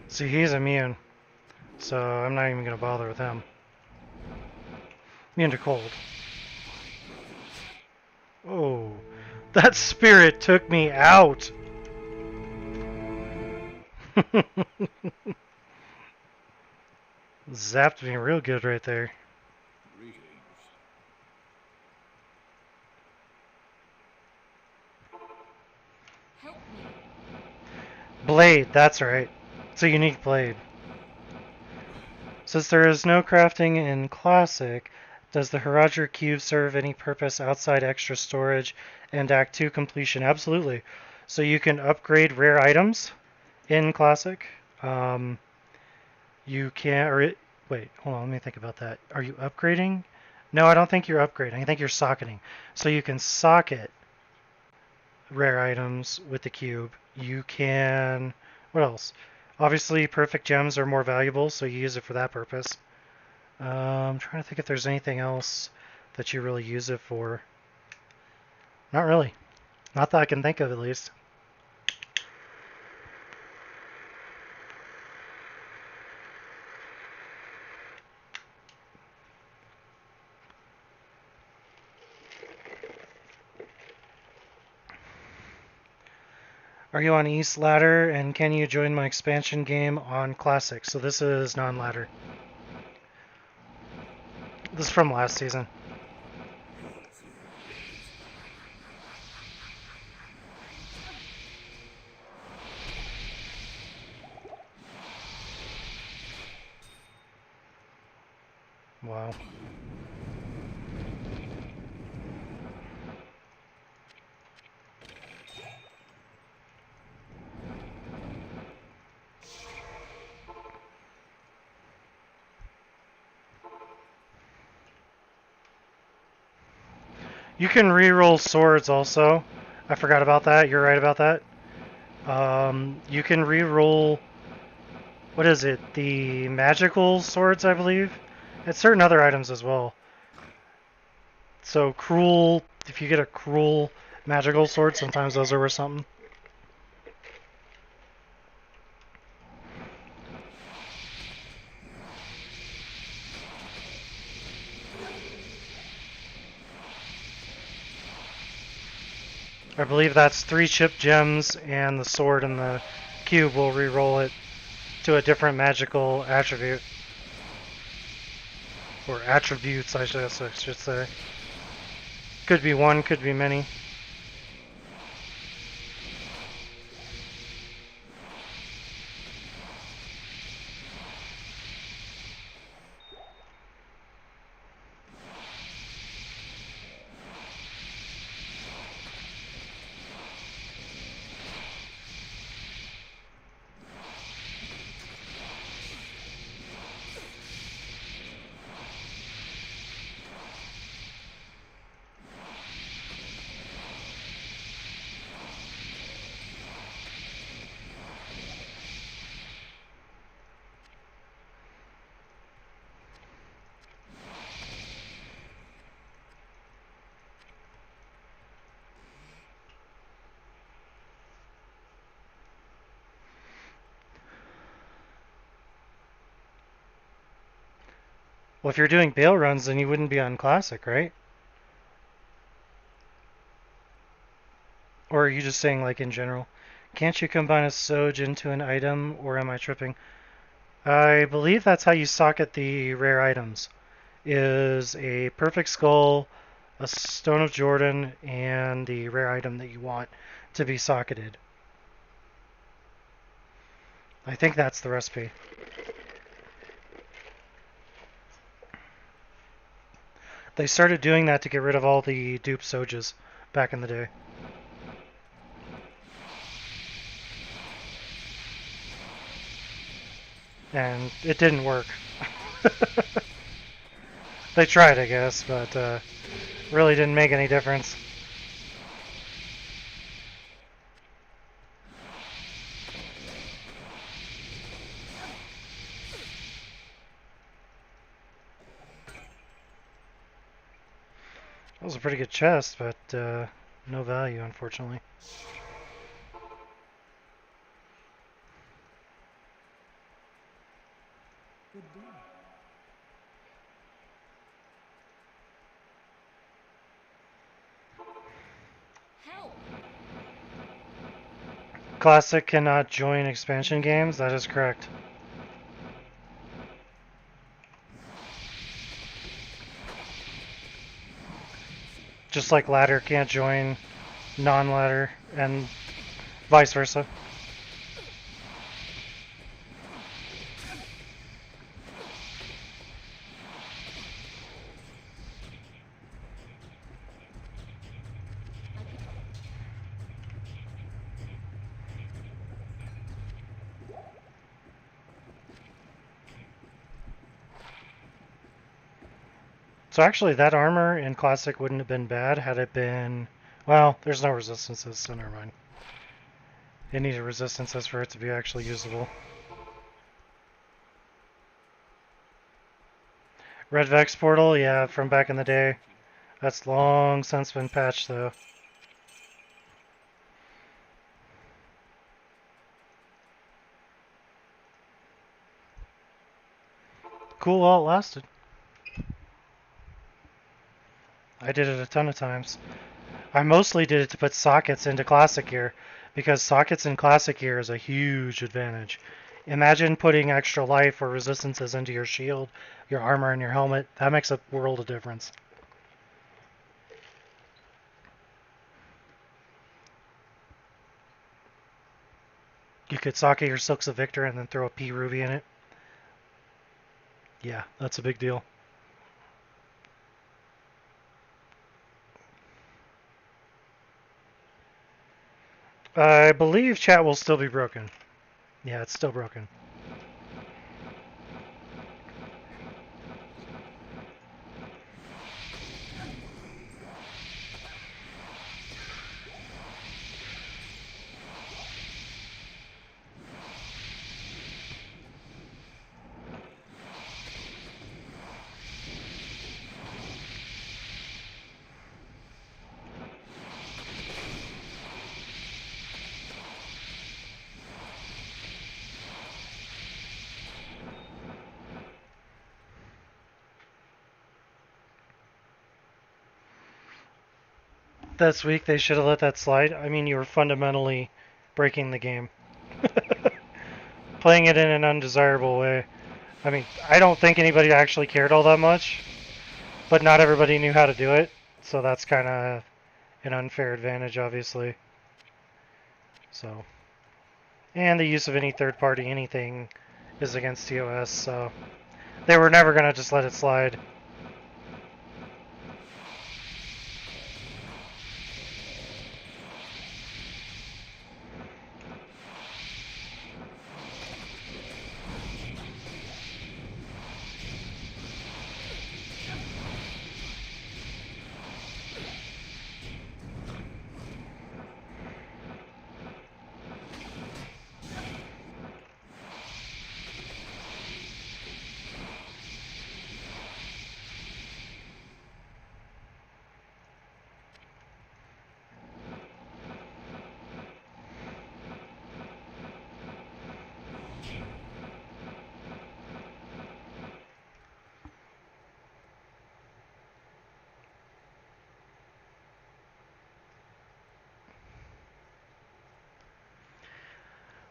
See, he's immune, so I'm not even going to bother with him. Immune to cold. Oh, that spirit took me out! Zapped me real good right there. Greetings. Help me. Blade, that's right. It's a unique blade. Since there is no crafting in Classic, does the Horadric Cube serve any purpose outside extra storage and Act 2 completion? Absolutely. So you can upgrade rare items in Classic. You can, wait, hold on, let me think about that. Are you upgrading? No, I don't think you're upgrading. I think you're socketing. So you can socket rare items with the cube. You can, what else? Obviously, perfect gems are more valuable, so you use it for that purpose. I'm trying to think if there's anything else that you really use it for. Not really. Not that I can think of, at least. Are you on East Ladder, and can you join my expansion game on Classic? So this is non-ladder. This is from last season. Wow. You can re-roll swords also. I forgot about that. You're right about that. You can re-roll, what is it? The magical swords, I believe. And certain other items as well. So cruel, if you get a cruel magical sword, sometimes those are worth something. I believe that's 3 chip gems, and the sword and the cube will re-roll it to a different magical attribute. Or attributes, I should say. Could be one, could be many. Well, if you're doing bail runs, then you wouldn't be on Classic, right? Or are you just saying, like, in general? Can't you combine a Soj into an item, or am I tripping? I believe that's how you socket the rare items. Is a perfect skull, a stone of Jordan, and the rare item that you want to be socketed. I think that's the recipe. They started doing that to get rid of all the dupe Sojas back in the day. And it didn't work. They tried, I guess, but really didn't make any difference. That was a pretty good chest, but no value, unfortunately. Good deal. Help! Classic cannot join expansion games, that is correct. Just like ladder can't join non-ladder, and vice versa. So actually, that armor in Classic wouldn't have been bad had it been... Well, there's no resistances, so never mind. It needed resistances for it to be actually usable. Red Vex portal, yeah, from back in the day. That's long since been patched, though. Cool while it lasted. I did it a ton of times. I mostly did it to put sockets into Classic Gear, because sockets in Classic Gear is a huge advantage. Imagine putting extra life or resistances into your shield, your armor, and your helmet. That makes a world of difference. You could socket your Silks of Victor and then throw a P Ruby in it. Yeah, that's a big deal. I believe chat will still be broken. Yeah, it's still broken. This week they should have let that slide. I mean, you were fundamentally breaking the game. Playing it in an undesirable way. I mean, I don't think anybody actually cared all that much, but not everybody knew how to do it, so that's kind of an unfair advantage, obviously. So, and the use of any third party anything is against TOS, so they were never going to just let it slide.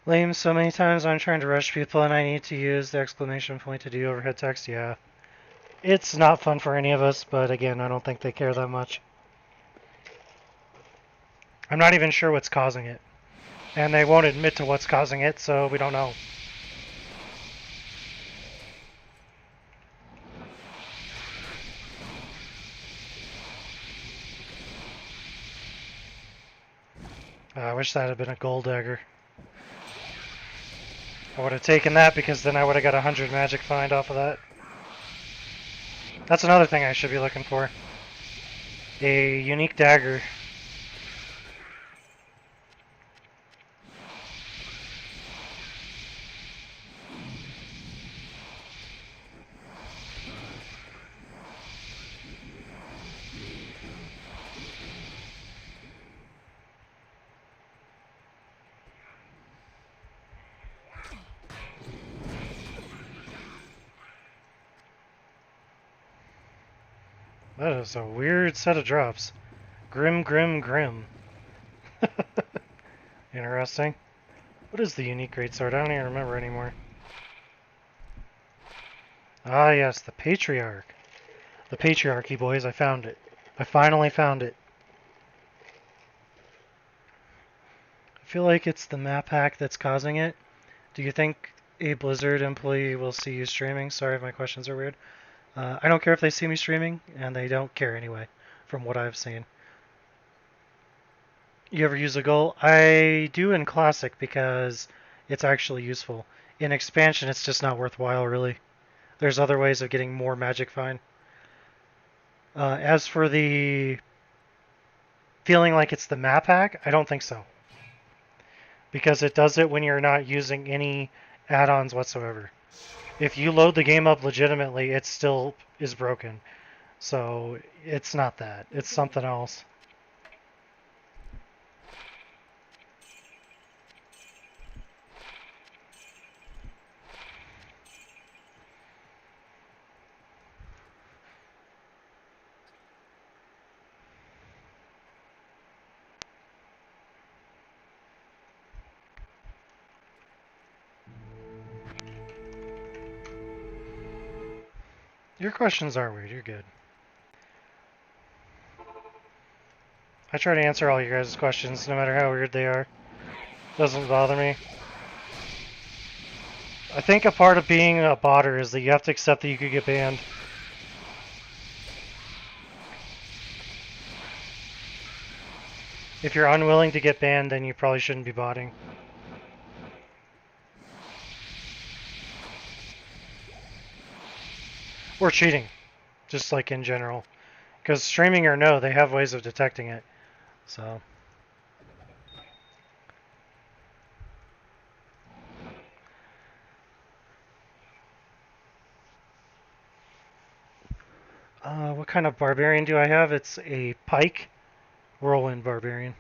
Lame, so many times I'm trying to rush people and I need to use the exclamation point to do overhead text. Yeah. It's not fun for any of us, but again, I don't think they care that much. I'm not even sure what's causing it. And they won't admit to what's causing it, so we don't know. I wish that had been a gold dagger. I would have taken that because then I would have got 100 magic find off of that. That's another thing I should be looking for. A unique dagger. That is a weird set of drops. Grim, grim, grim. Interesting. What is the unique greatsword? I don't even remember anymore. Ah, yes, the Patriarch. The Patriarchy, boys. I found it. I finally found it. I feel like it's the map hack that's causing it. Do you think a Blizzard employee will see you streaming? Sorry if my questions are weird. I don't care if they see me streaming, and they don't care anyway, from what I've seen. You ever use a goal? I do in Classic because it's actually useful. In Expansion, it's just not worthwhile, really. There's other ways of getting more magic fine. As for the feeling like it's the map hack, I don't think so. Because it does it when you're not using any add-ons whatsoever. If you load the game up legitimately, it still is broken. So it's not that. It's something else. Your questions aren't weird. You're good. I try to answer all your guys' questions, no matter how weird they are. Doesn't bother me. I think a part of being a botter is that you have to accept that you could get banned. If you're unwilling to get banned, then you probably shouldn't be botting. Or cheating, just like in general. Because streaming or no, they have ways of detecting it. So. What kind of barbarian do I have? It's a pike whirlwind barbarian.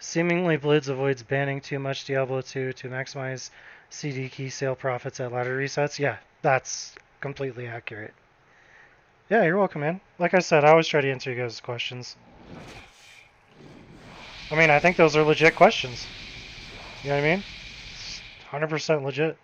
Seemingly Blizz avoids banning too much Diablo 2 to maximize CD key sale profits at ladder resets. Yeah, that's completely accurate. Yeah, you're welcome, man. Like I said, I always try to answer you guys' questions. I mean, I think those are legit questions. You know what I mean? It's 100% legit.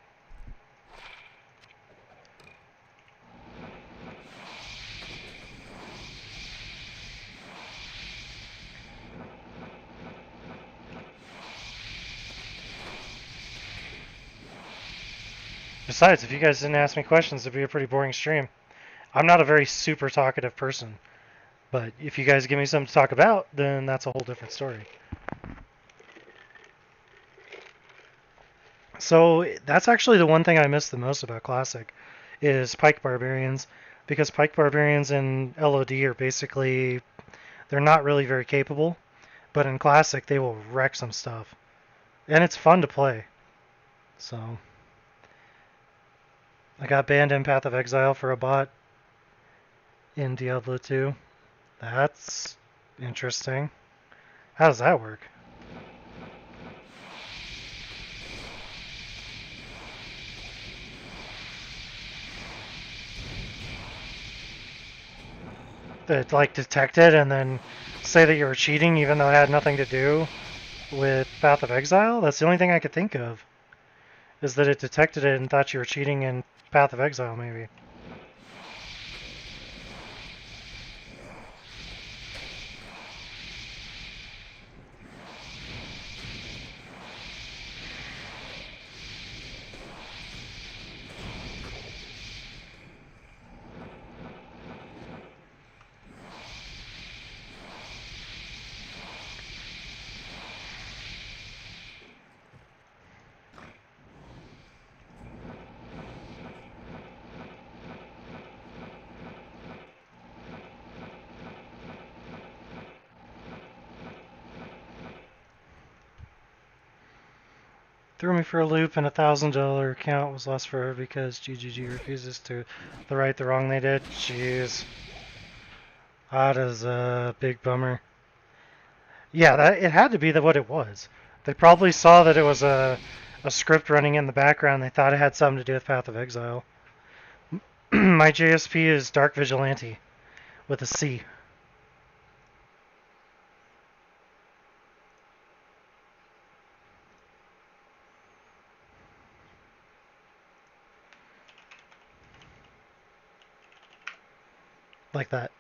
Besides, if you guys didn't ask me questions, it'd be a pretty boring stream. I'm not a very super talkative person, but if you guys give me something to talk about, then that's a whole different story. So that's actually the one thing I miss the most about Classic, is Pike Barbarians, because Pike Barbarians in LoD are basically, they're not really very capable, but in Classic they will wreck some stuff, and it's fun to play. So I got banned in Path of Exile for a bot in Diablo 2. That's interesting. How does that work? That like detect it and then say that you were cheating even though it had nothing to do? with Path of Exile? That's the only thing I could think of. Is that it detected it and thought you were cheating in Path of Exile, maybe. Threw me for a loop, and $1,000 account was lost forever because GGG refuses to the right the wrong they did. Jeez. That is a big bummer. Yeah, it had to be what it was. They probably saw that it was a script running in the background. They thought it had something to do with Path of Exile. My JSP is Dark Vigilante with a C. Like that.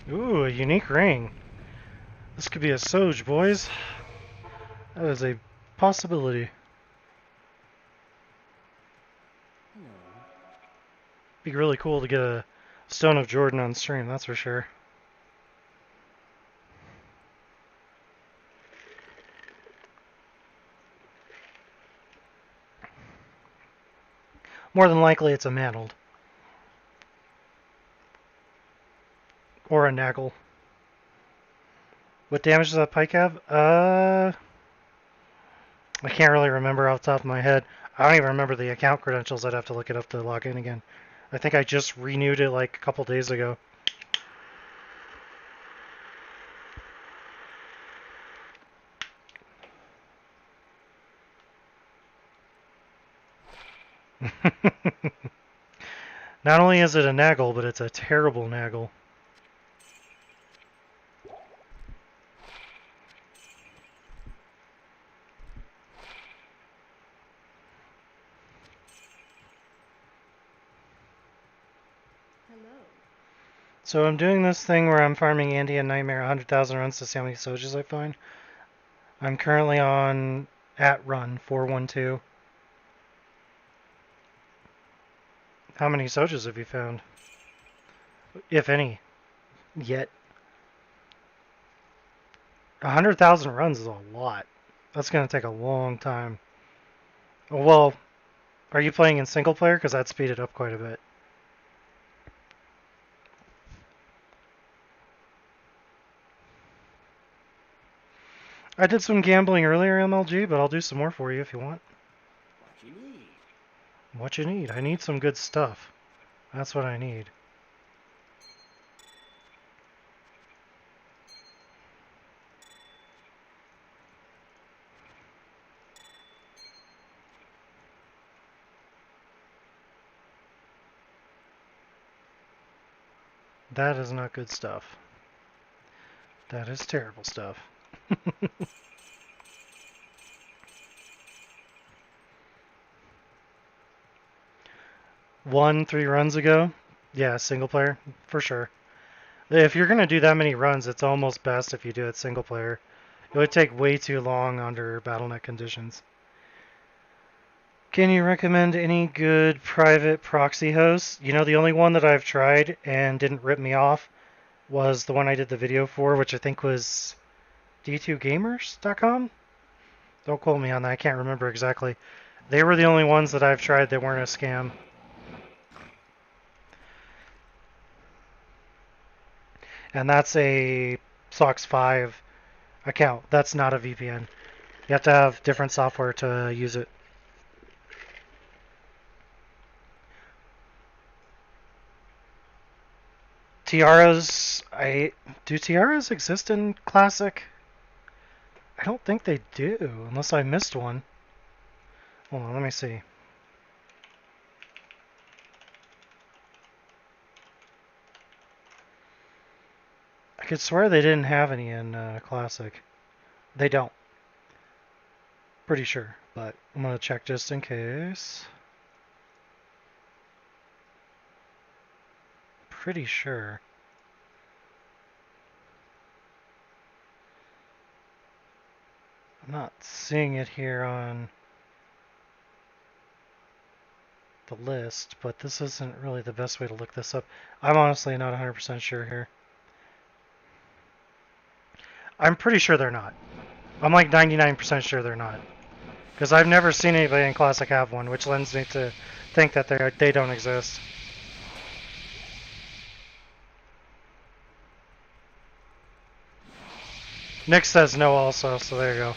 Ooh, a unique ring. This could be a Soj, boys. That is a possibility. Hello. Be really cool to get a Stone of Jordan on stream, that's for sure. More than likely it's a mantled. Or a Naggle. What damage does that pike have? I can't really remember off the top of my head. I don't even remember the account credentials. I'd have to look it up to log in again. I think I just renewed it like a couple days ago. Not only is it a Naggle, but it's a terrible Naggle. Hello. So I'm doing this thing where I'm farming Andy and Nightmare 100,000 runs to see how many Sojas I find. I'm currently on @run 412. How many Sojas have you found? If any. Yet. 100,000 runs is a lot. That's going to take a long time. Well, are you playing in single player? Because that'd speed it up quite a bit. I did some gambling earlier, MLG, but I'll do some more for you if you want. What you need? What you need? I need some good stuff. That's what I need. That is not good stuff. That is terrible stuff. Won 3 runs ago? Yeah, single player, for sure. If you're going to do that many runs, it's almost best if you do it single player. It would take way too long under BattleNet conditions. Can you recommend any good private proxy hosts? You know, the only one that I've tried and didn't rip me off was the one I did the video for, which I think was d2gamers.com? Don't quote me on that, I can't remember exactly. They were the only ones that I've tried that weren't a scam. and that's a SOX 5 account. That's not a VPN. You have to have different software to use it. Tiaras, do tiaras exist in Classic? I don't think they do, unless I missed one. Hold on, let me see. I could swear they didn't have any in Classic. They don't. Pretty sure, but I'm gonna check just in case. Pretty sure. I'm not seeing it here on the list, but this isn't really the best way to look this up. I'm honestly not 100% sure here. I'm pretty sure they're not. I'm like 99% sure they're not. Because I've never seen anybody in Classic have one, which lends me to think that they don't exist. Nick says no also, so there you go.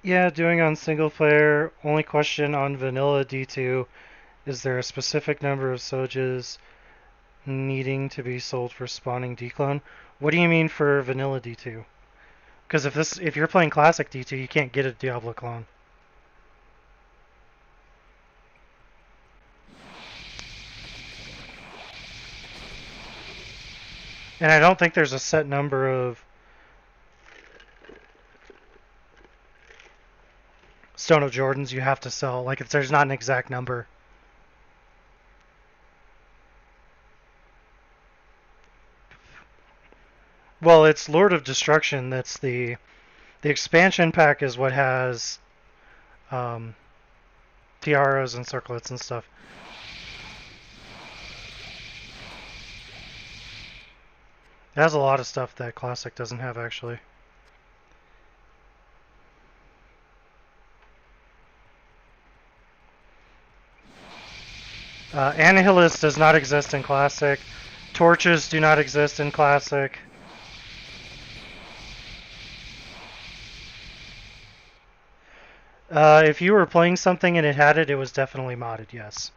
Yeah, doing on single player. Only question on vanilla D2. Is there a specific number of Sojas needing to be sold for spawning D-clone? What do you mean for vanilla D2? Because if you're playing classic D2, you can't get a Diablo clone. And I don't think there's a set number of Stone of Jordans you have to sell. Like, if there's not an exact number. Well, it's Lord of Destruction. That's the expansion pack is what has tiaras and circlets and stuff. It has a lot of stuff that Classic doesn't have, actually. Annihilus does not exist in Classic. Torches do not exist in Classic. If you were playing something and it had it, it was definitely modded, yes.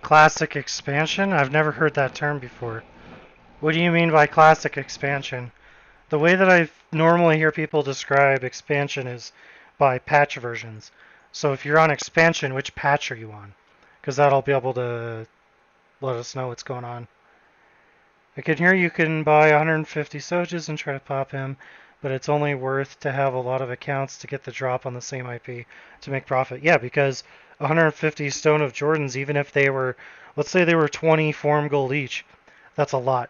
Classic expansion? I've never heard that term before. What do you mean by classic expansion? The way that I normally hear people describe expansion is by patch versions. So if you're on expansion, which patch are you on? Because that'll be able to let us know what's going on. I can hear you can buy 150 Sojas and try to pop him, but it's only worth to have a lot of accounts to get the drop on the same IP to make profit. Yeah, because 150 Stone of Jordans, even if they were, let's say they were 20 form gold each, that's a lot.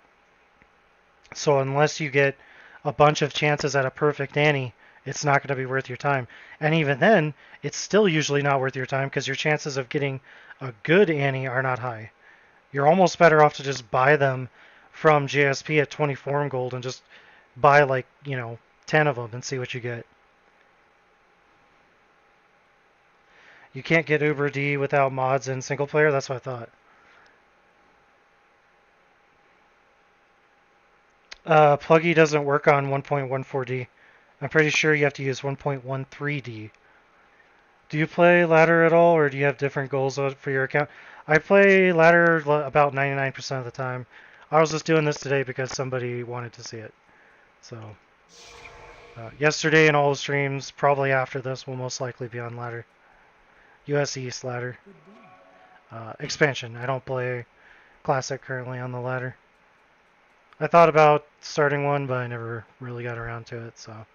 So unless you get a bunch of chances at a perfect Annie, it's not going to be worth your time. And even then, it's still usually not worth your time because your chances of getting a good Annie are not high. You're almost better off to just buy them from JSP at 20 form gold and just buy 10 of them and see what you get. You can't get Uber D without mods in single player? That's what I thought. Pluggy doesn't work on 1.14D. I'm pretty sure you have to use 1.13D. Do you play ladder at all, or do you have different goals for your account? I play ladder about 99% of the time. I was just doing this today because somebody wanted to see it. So, yesterday and all the streams, probably after this, will most likely be on ladder. US East ladder. Expansion. I don't play Classic currently on the ladder. I thought about starting one, but I never really got around to it, so.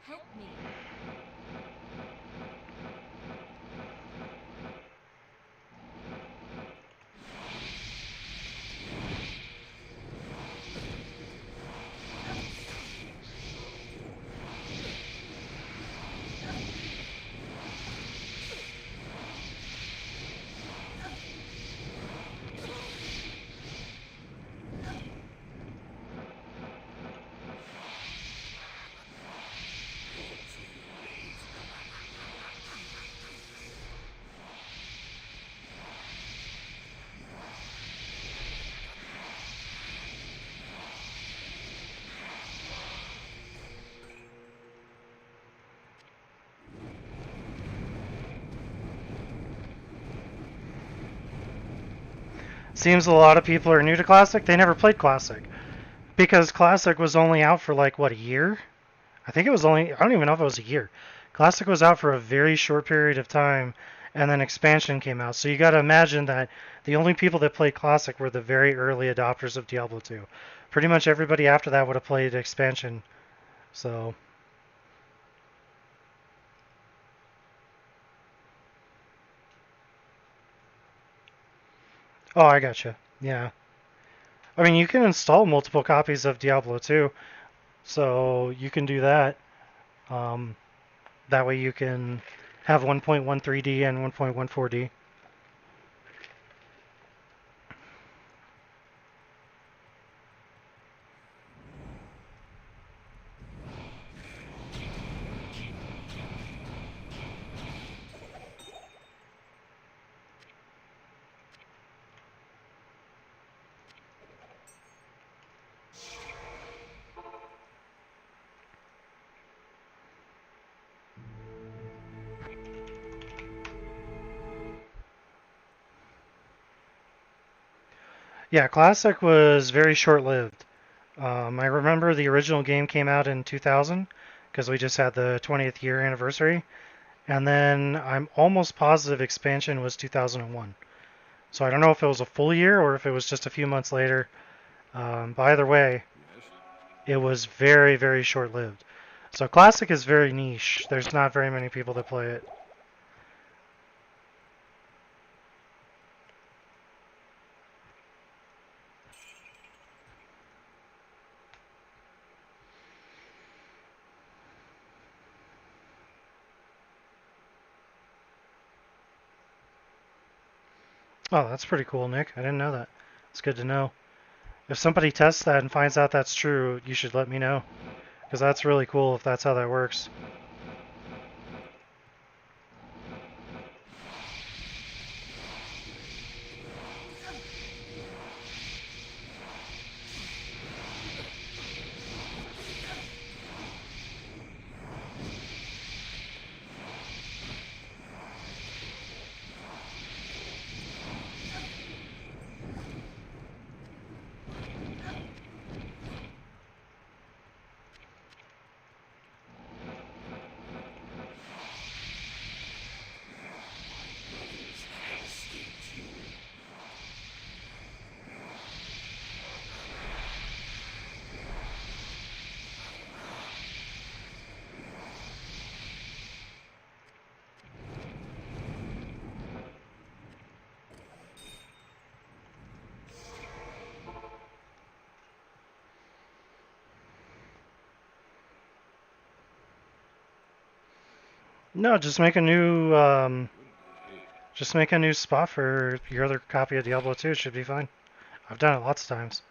Help me. Seems a lot of people are new to Classic. They never played Classic. Because Classic was only out for like, what, a year? I think it was only, I don't even know if it was a year. Classic was out for a very short period of time, and then expansion came out. So you gotta imagine that the only people that played Classic were the very early adopters of Diablo 2. Pretty much everybody after that would have played expansion. So. Oh, I gotcha. Yeah. I mean, you can install multiple copies of Diablo 2, so you can do that. Um, that way you can have 1.13D and 1.14D. Yeah, Classic was very short-lived. I remember the original game came out in 2000 because we just had the 20th year anniversary, and then I'm almost positive expansion was 2001. So I don't know if it was a full year or if it was just a few months later. But either way, it was very, very short-lived. So Classic is very niche. There's not very many people that play it. Oh, that's pretty cool, Nick. I didn't know that. It's good to know. If somebody tests that and finds out that's true, you should let me know. Because that's really cool if that's how that works. No, just make a new spot for your other copy of Diablo 2. It should be fine. I've done it lots of times.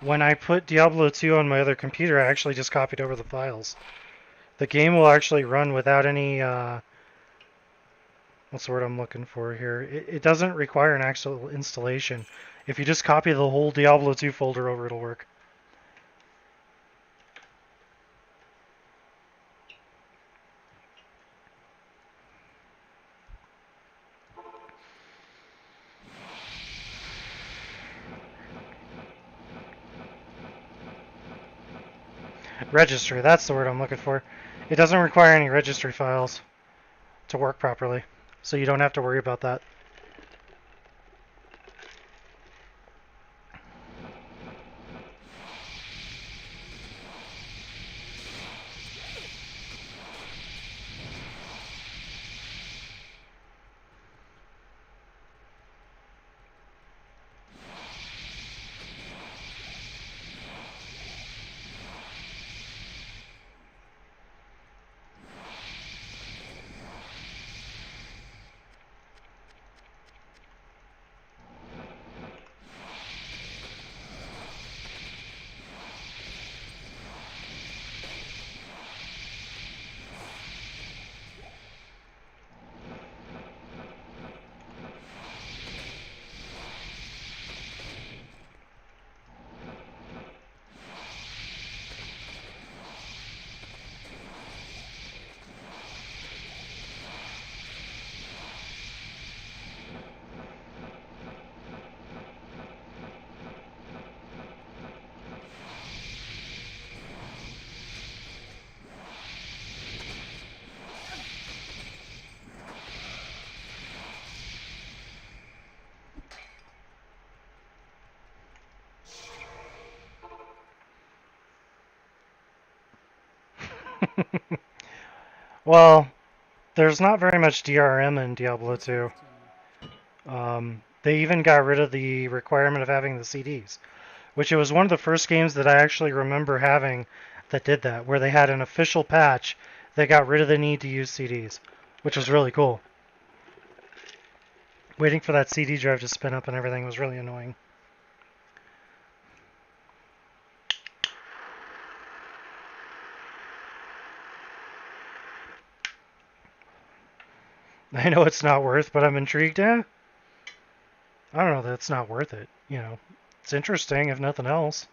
When I put Diablo 2 on my other computer, I actually just copied over the files. The game will actually run without any What's the word I'm looking for here? It doesn't require an actual installation. If you just copy the whole Diablo 2 folder over, it'll work. Registry, that's the word I'm looking for. It doesn't require any registry files to work properly, so you don't have to worry about that. Well, there's not very much DRM in Diablo 2. They even got rid of the requirement of having the CDs, which it was one of the first games that I actually remember having that did that, where they had an official patch that got rid of the need to use CDs, which was really cool. Waiting for that CD drive to spin up and everything was really annoying. I know it's not worth, but I'm intrigued. I don't know that it's not worth it. You know, it's interesting if nothing else.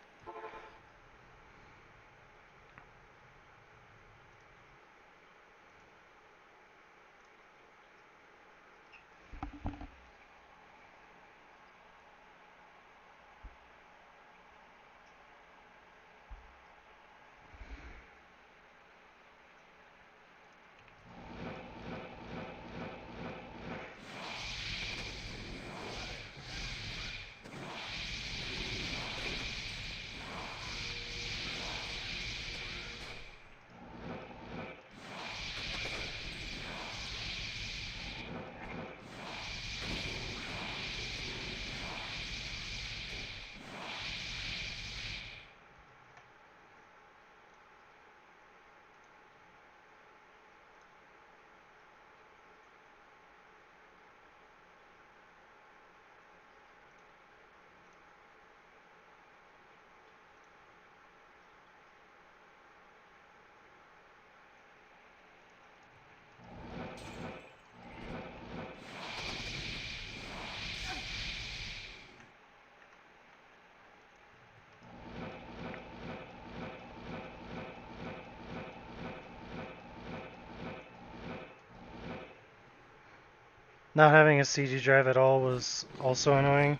Not having a CD drive at all was also annoying.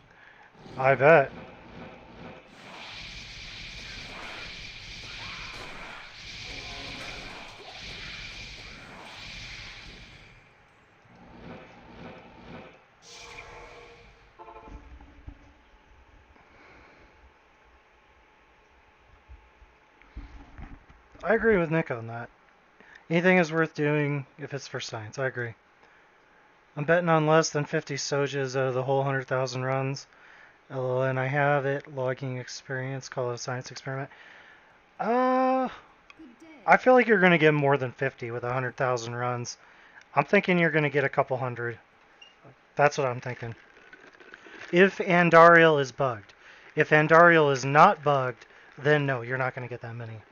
I bet. I agree with Nick on that. Anything is worth doing if it's for science. I agree. I'm betting on less than 50 Sojas out of the whole 100,000 runs. LOL, and I have it. Logging experience. Call it a science experiment. Uh, Good day. I feel like you're going to get more than 50 with 100,000 runs. I'm thinking you're going to get a couple hundred. That's what I'm thinking. If Andariel is bugged. If Andariel is not bugged, then no, you're not going to get that many.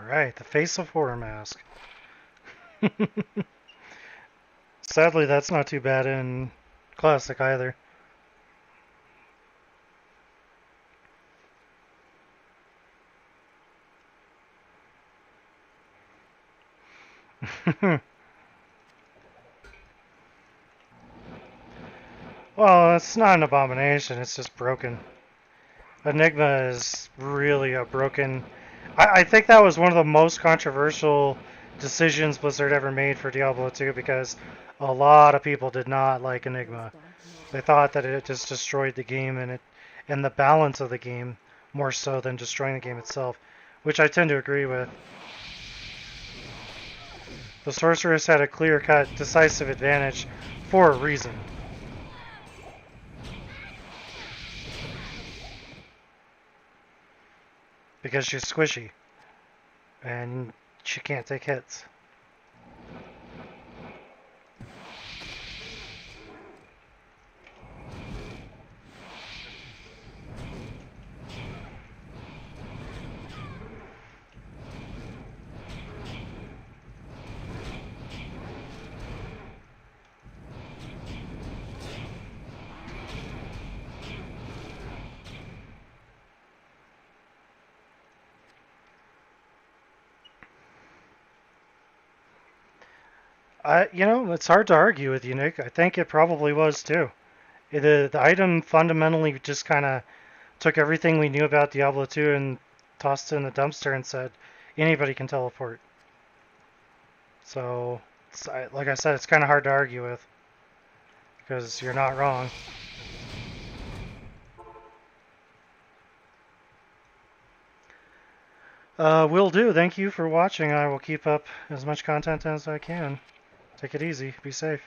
Alright, the face of horror mask. Sadly, that's not too bad in Classic either. Well, it's not an abomination, it's just broken. Enigma is really a broken... I think that was one of the most controversial decisions Blizzard ever made for Diablo 2 because a lot of people did not like Enigma. They thought that it just destroyed the game and the balance of the game more so than destroying the game itself, which I tend to agree with. The sorceress had a clear-cut, decisive advantage for a reason. Because she's squishy. And she can't take hits. It's hard to argue with you, Nick. I think it probably was too. The item fundamentally just kind of took everything we knew about Diablo 2 and tossed it in the dumpster and said anybody can teleport. So, like I said, it's kind of hard to argue with because you're not wrong. Will do. Thank you for watching. I will keep up as much content as I can. Take it easy. Be safe.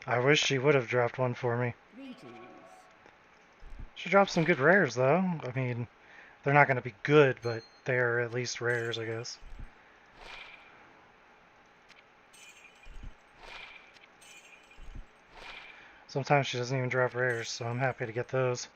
I wish she would have dropped one for me. Greetings. She dropped some good rares, though. I mean, they're not going to be good, but they're at least rares, I guess. Sometimes she doesn't even drop rares, so I'm happy to get those.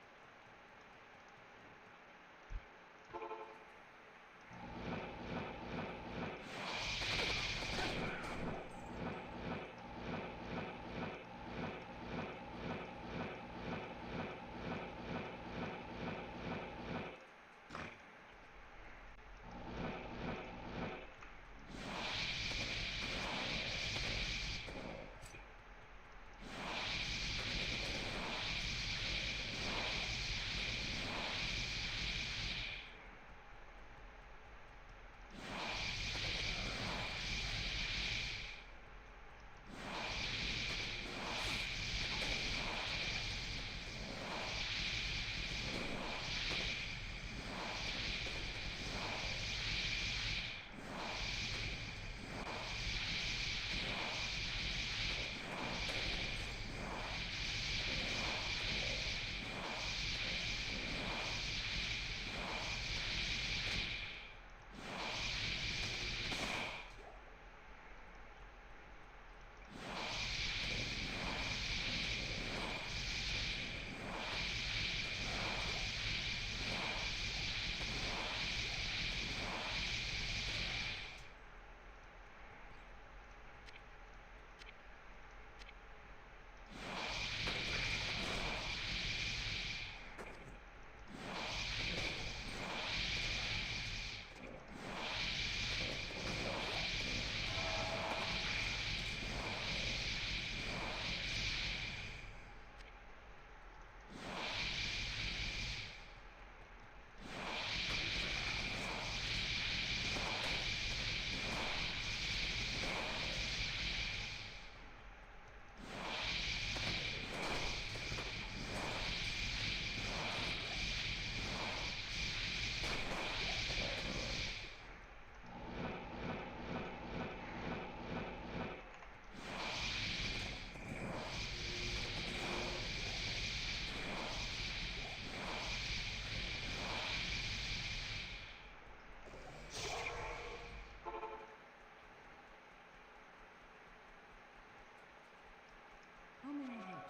How may I help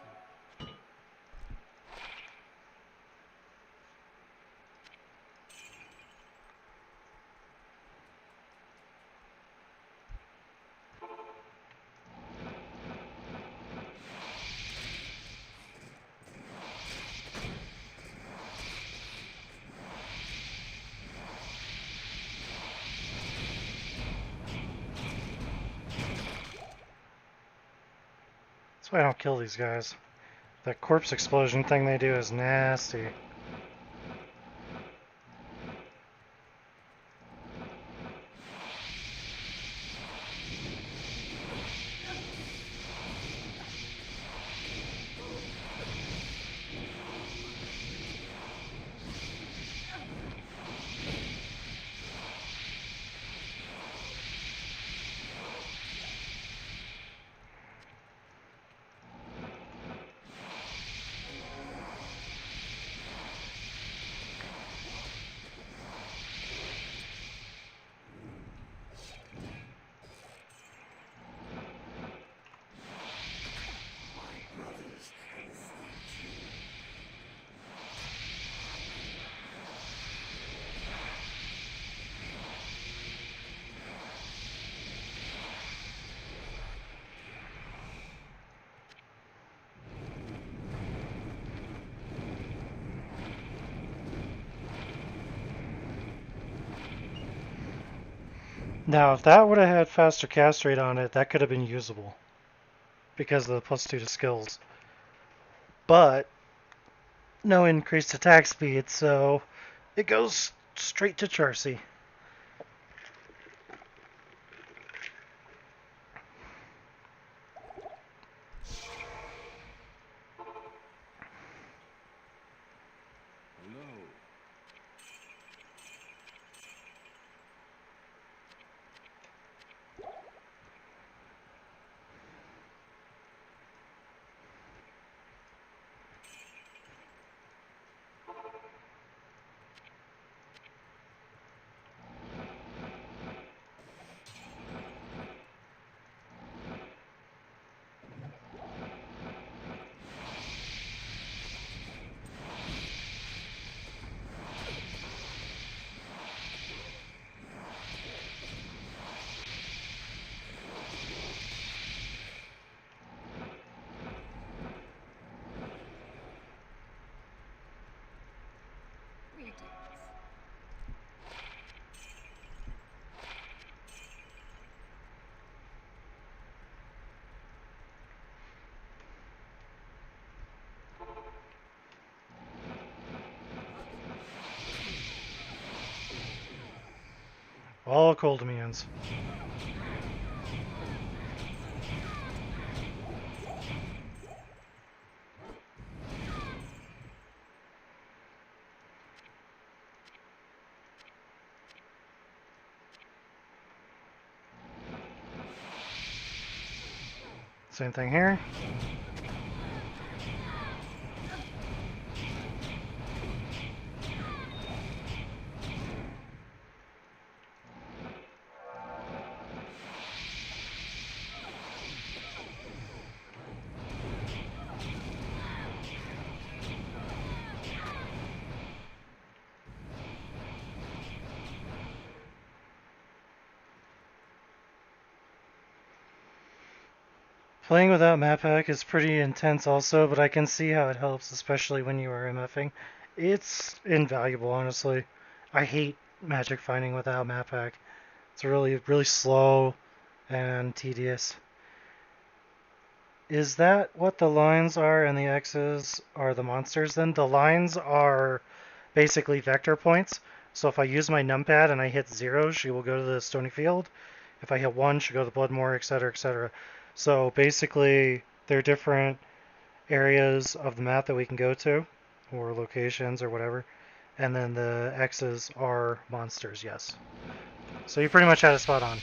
you? That's why I don't kill these guys. That corpse explosion thing they do is nasty. Now, if that would have had faster cast rate on it, that could have been usable because of the +2 to skills. But no increased attack speed, so it goes straight to Charcy. Hello. All cold immunes. Same thing here. Playing without map pack is pretty intense also, but I can see how it helps, especially when you are MFing. It's invaluable, honestly. I hate magic finding without map pack. It's really, really slow and tedious. Is that what the lines are and the X's are the monsters then? The lines are basically vector points. So if I use my numpad and I hit 0, she will go to the stony field. If I hit 1, she'll go to the Bloodmoor, etc., etc. So basically, they're different areas of the map that we can go to, or locations, or whatever. And then the X's are monsters, yes. So you pretty much had a spot on.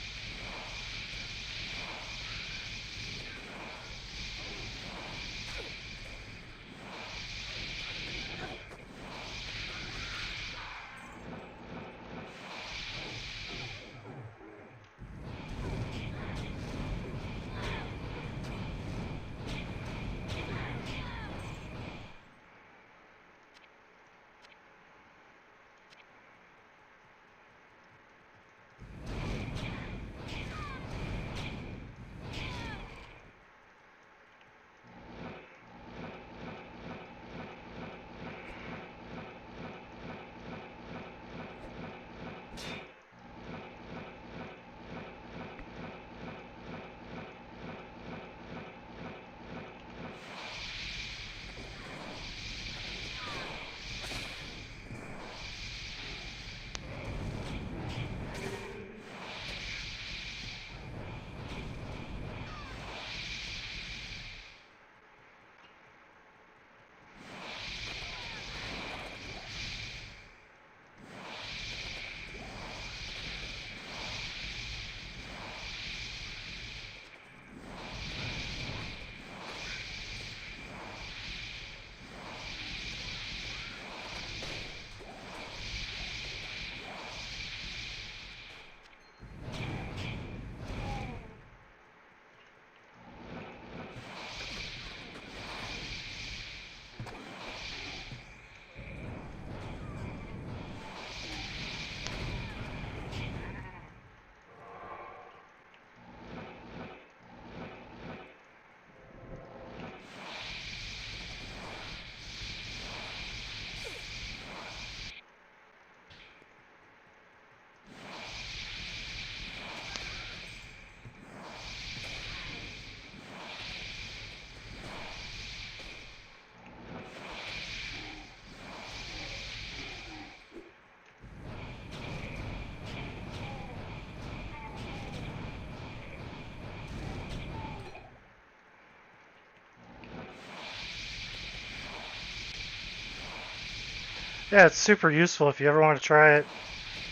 Yeah, it's super useful if you ever want to try it.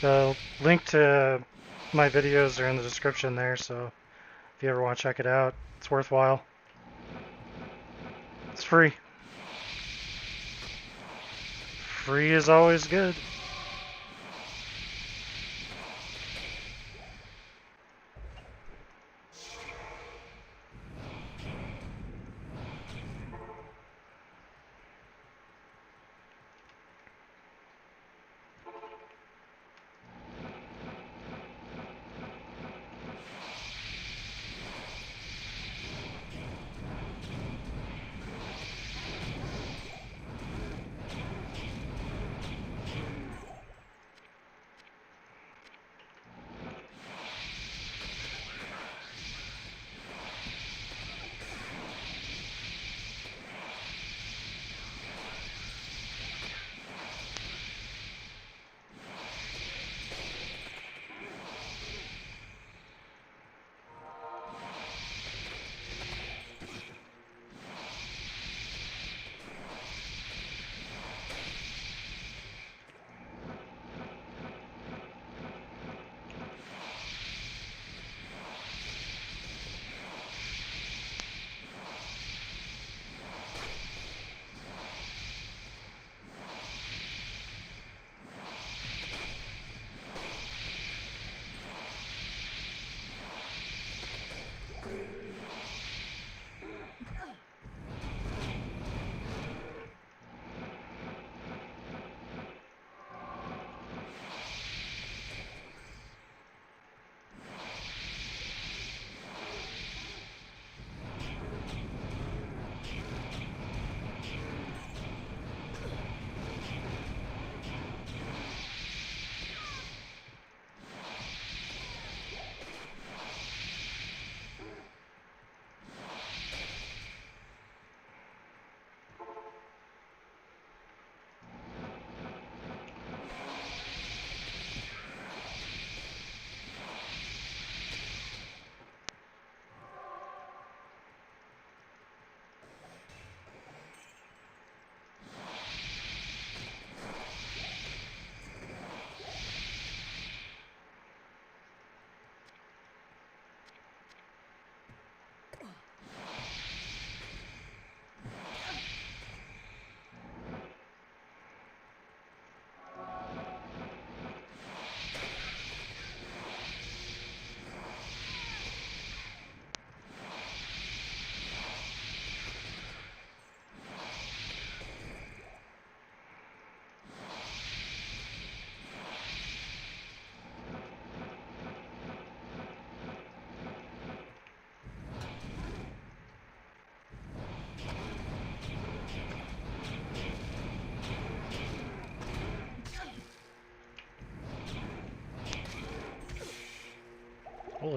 The link to my videos are in the description there, so if you ever want to check it out, it's worthwhile. It's free. Free is always good.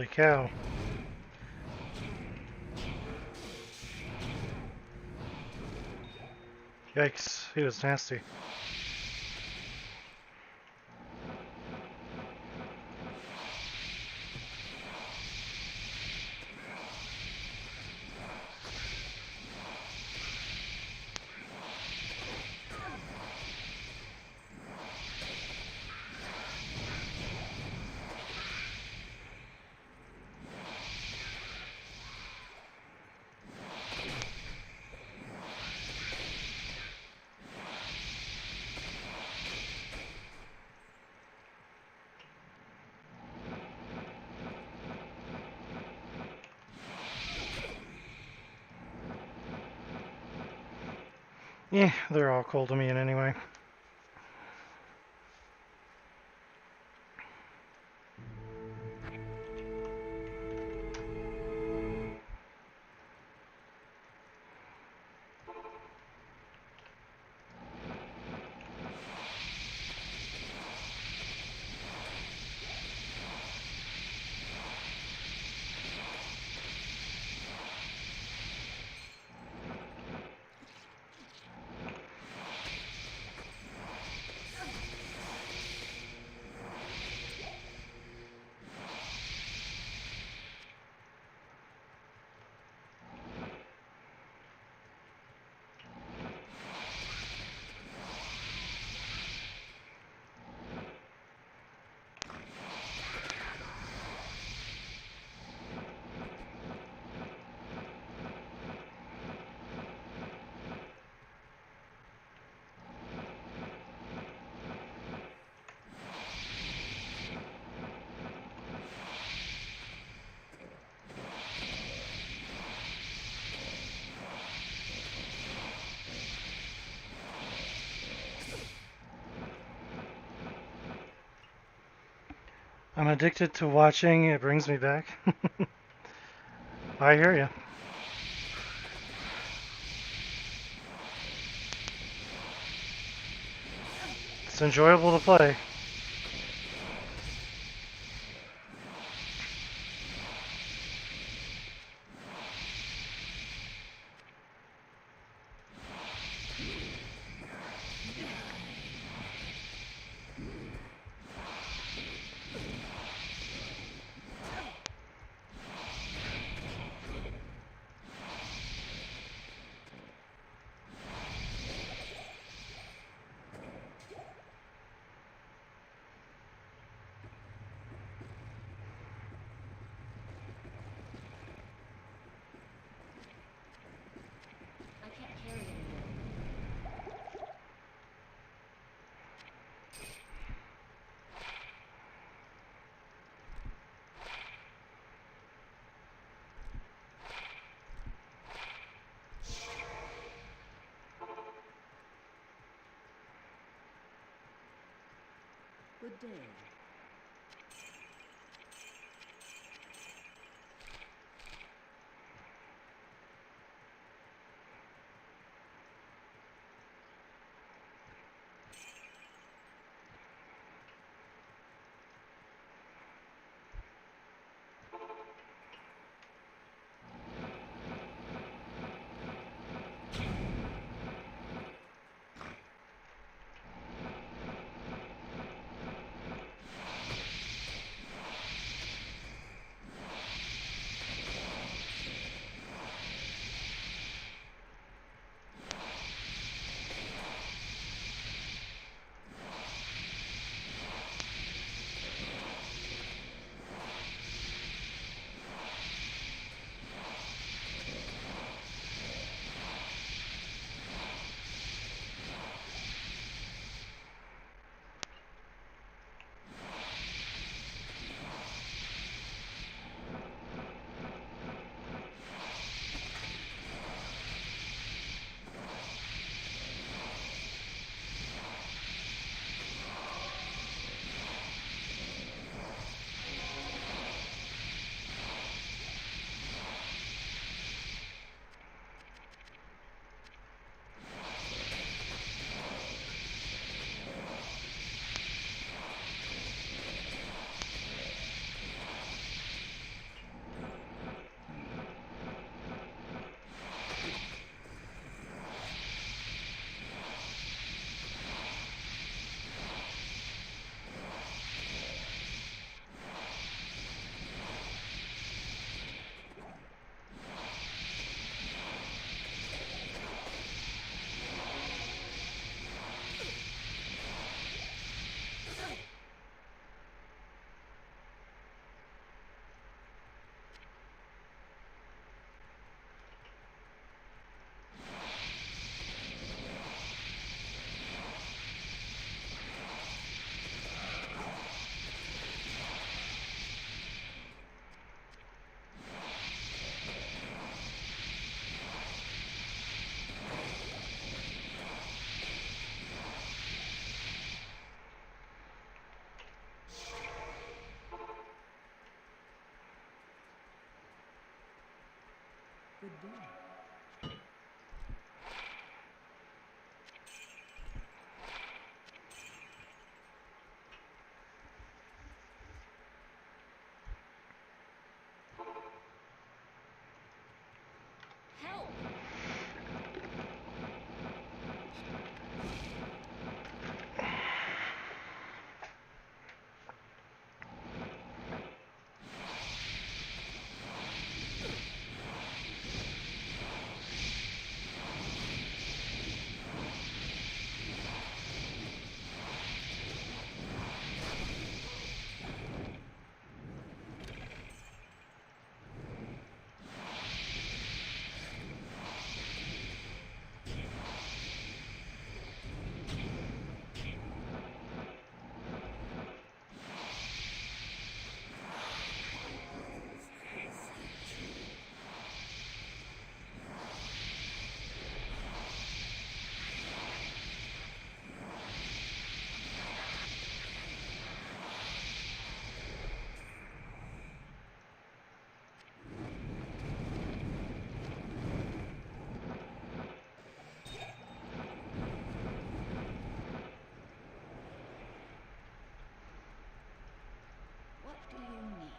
Holy cow. Yikes, he was nasty. Yeah, they're all cold to me in anyway. I'm addicted to watching, it brings me back. I hear you. It's enjoyable to play. I can't carry anymore. Good day. do. Help! What do you need?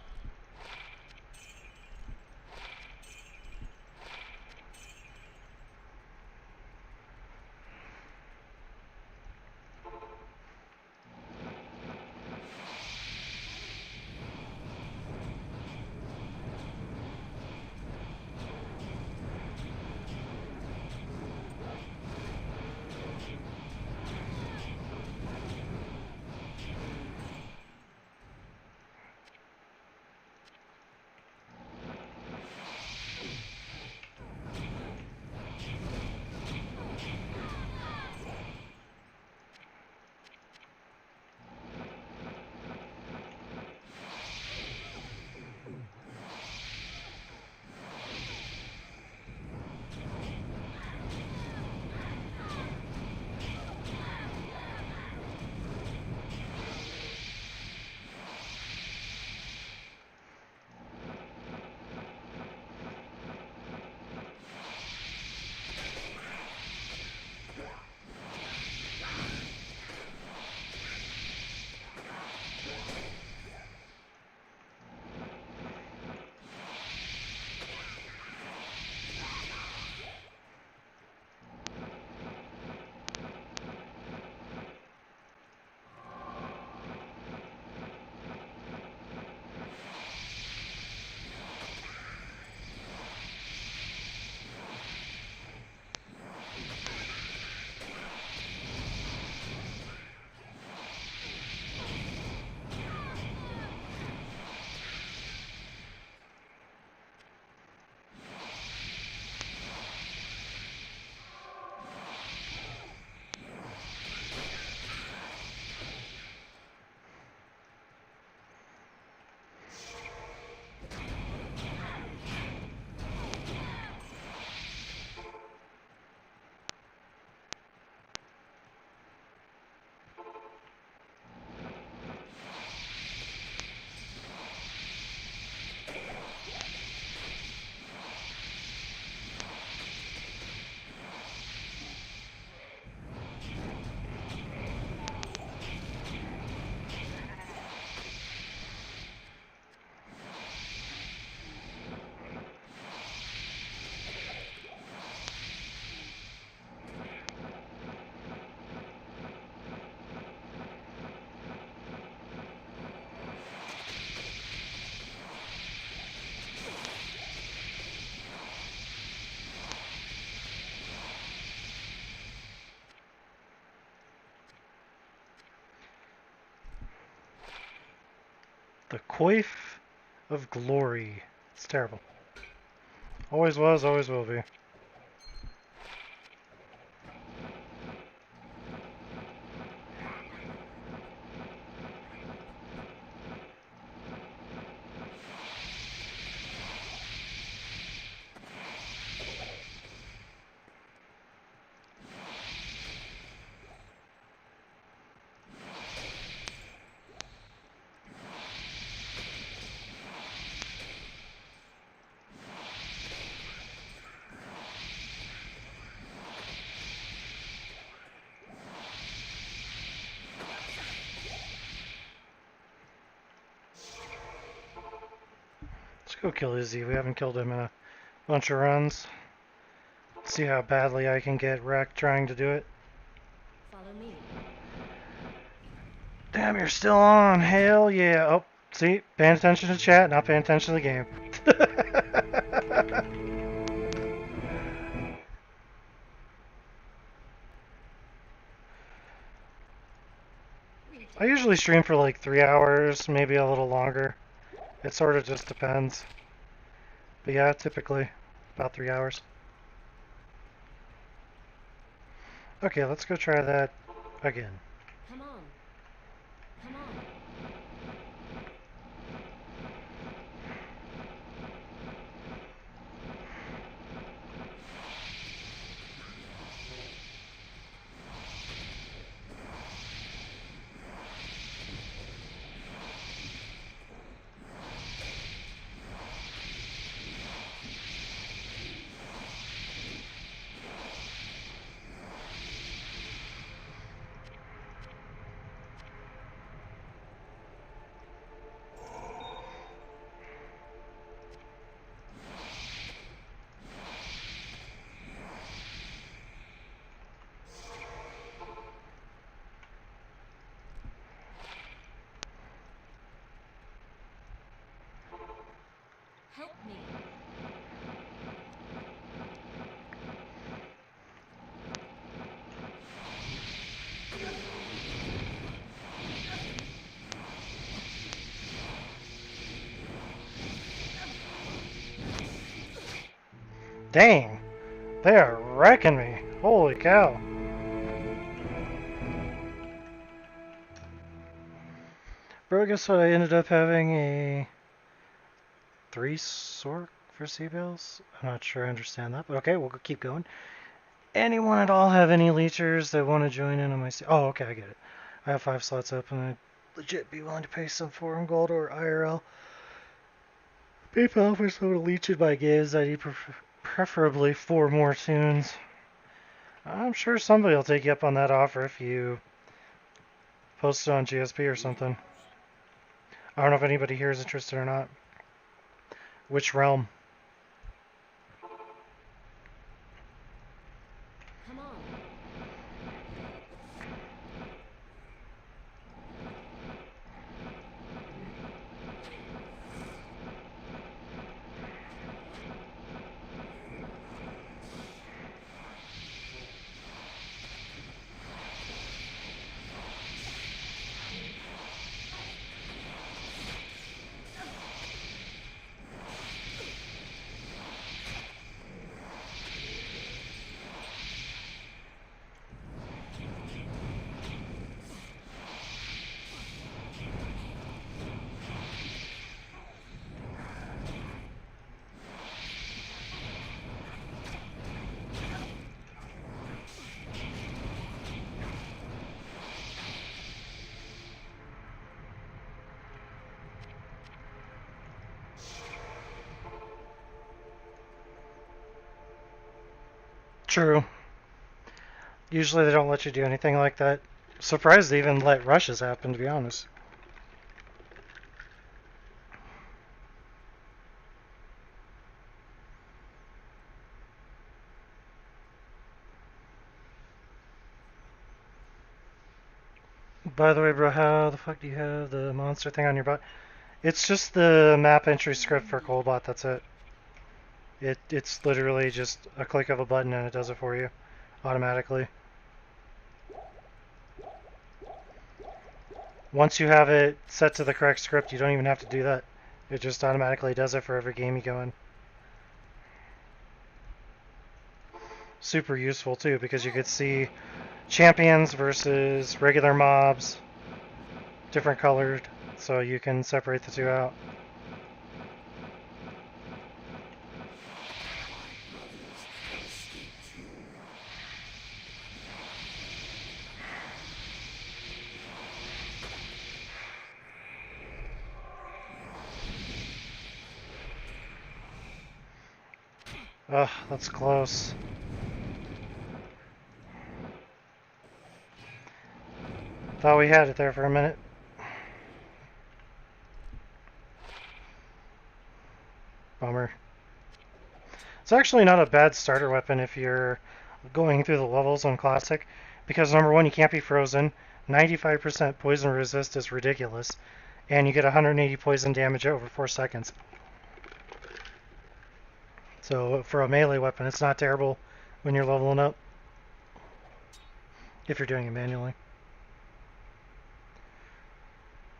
The coif of glory. It's terrible. Always was, always will be. go kill Izzy. We haven't killed him in a bunch of runs. See how badly I can get wrecked trying to do it. Follow me. Damn, you're still on. Hell yeah. Oh, see? Paying attention to chat, not paying attention to the game. I usually stream for like 3 hours, maybe a little longer. It sort of just depends. But yeah, typically about 3 hours. Okay, let's go try that again. Come on. Come on. Help me. Dang! They are wrecking me. Holy cow. Bro, guess what? I ended up having a 3 sork for C-Bills? I'm not sure I understand that, but okay, we'll keep going. Anyone at all have any leechers that want to join in on my... Oh, okay, I get it. I have 5 slots open. I'd legit be willing to pay some for them, gold or IRL. PayPal for someone to leech it by gives ID, preferably 4 more tunes. I'm sure somebody will take you up on that offer if you post it on GSP or something. I don't know if anybody here is interested or not. Which realm? Come on. True. Usually they don't let you do anything like that. Surprised they even let rushes happen, to be honest. By the way, bro, how the fuck do you have the monster thing on your bot? It's just the map entry script for Coldbot, that's it. It's literally just a click of a button and it does it for you automatically. Once you have it set to the correct script, you don't even have to do that. It just automatically does it for every game you go in. Super useful too, because you could see champions versus regular mobs, different colored, so you can separate the two out. Ugh, that's close. Thought we had it there for a minute. It's actually not a bad starter weapon if you're going through the levels on Classic, because number one, you can't be frozen. 95% poison resist is ridiculous, and you get 180 poison damage over 4 seconds. So for a melee weapon, it's not terrible when you're leveling up, if you're doing it manually.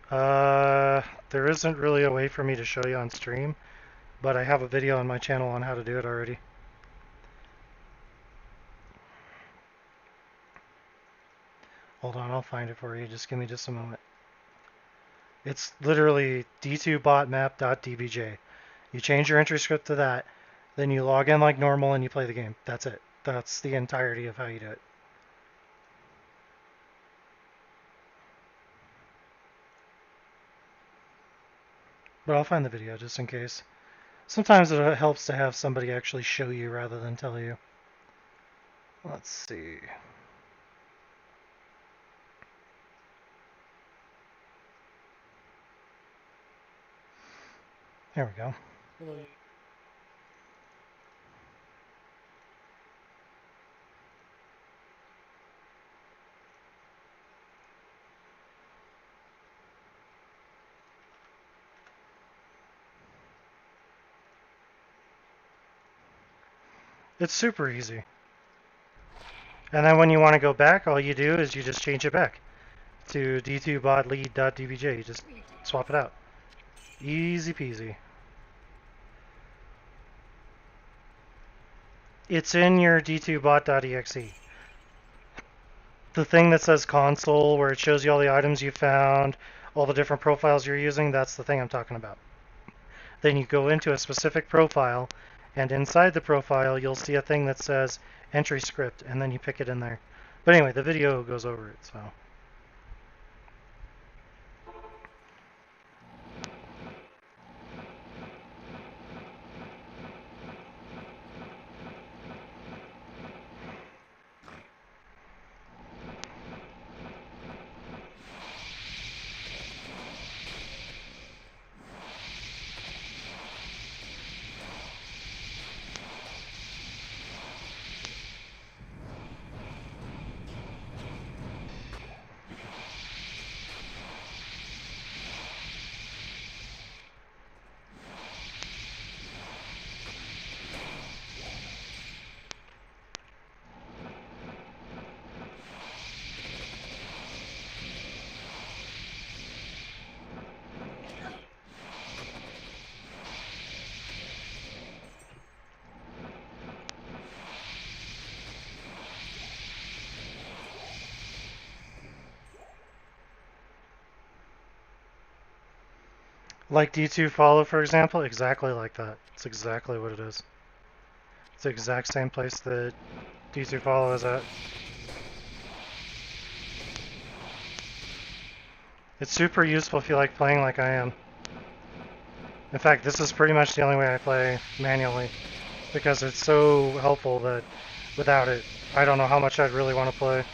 There isn't really a way for me to show you on stream, but I have a video on my channel on how to do it already. Hold on, I'll find it for you. Just give me just a moment. It's literally d2botmap.dbj. You change your entry script to that, then you log in like normal and you play the game. That's it. That's the entirety of how you do it. But I'll find the video just in case. Sometimes it helps to have somebody actually show you rather than tell you. Let's see. There we go. It's super easy. And then when you want to go back, all you do is you just change it back to d2botlead.dbj. You just swap it out. Easy peasy. It's in your d2bot.exe. The thing that says console, where it shows you all the items you found, all the different profiles you're using, that's the thing I'm talking about. Then you go into a specific profile, and inside the profile you'll see a thing that says entry script, and then you pick it in there. But anyway, the video goes over it, so. Like D2 follow, for example, exactly like that. It's exactly what it is. It's the exact same place that D2 follow is at. It's super useful if you like playing like I am. In fact, this is pretty much the only way I play manually, because it's so helpful that without it, I don't know how much I'd really want to play.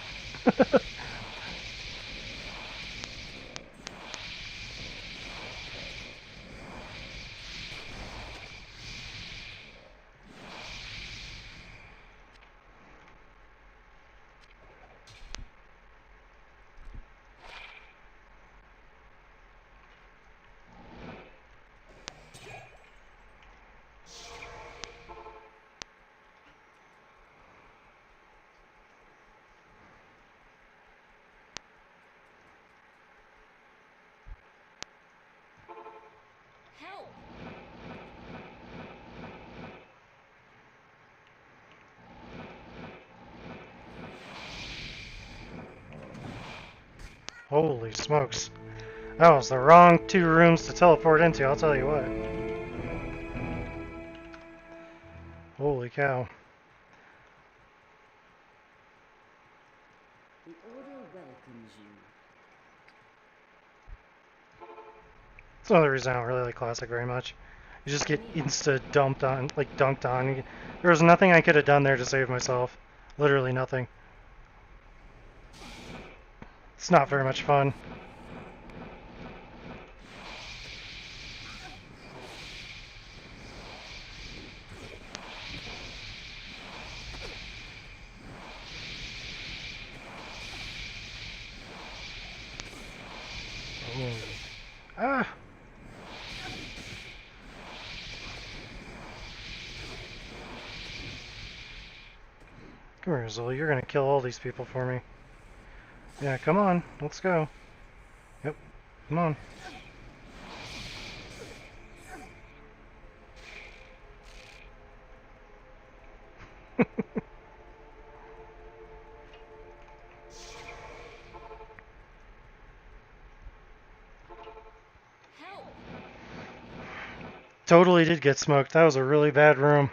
Help! Holy smokes. That was the wrong 2 rooms to teleport into, I'll tell you what. Holy cow. The Order welcomes you. That's another reason I don't really like Classic very much. You just get insta-dumped on, like dunked on. There was nothing I could have done there to save myself. Literally nothing. It's not very much fun. Come here, Zul. You're gonna kill all these people for me. Yeah, come on. Let's go. Yep. Come on. Help! Totally did get smoked. That was a really bad room.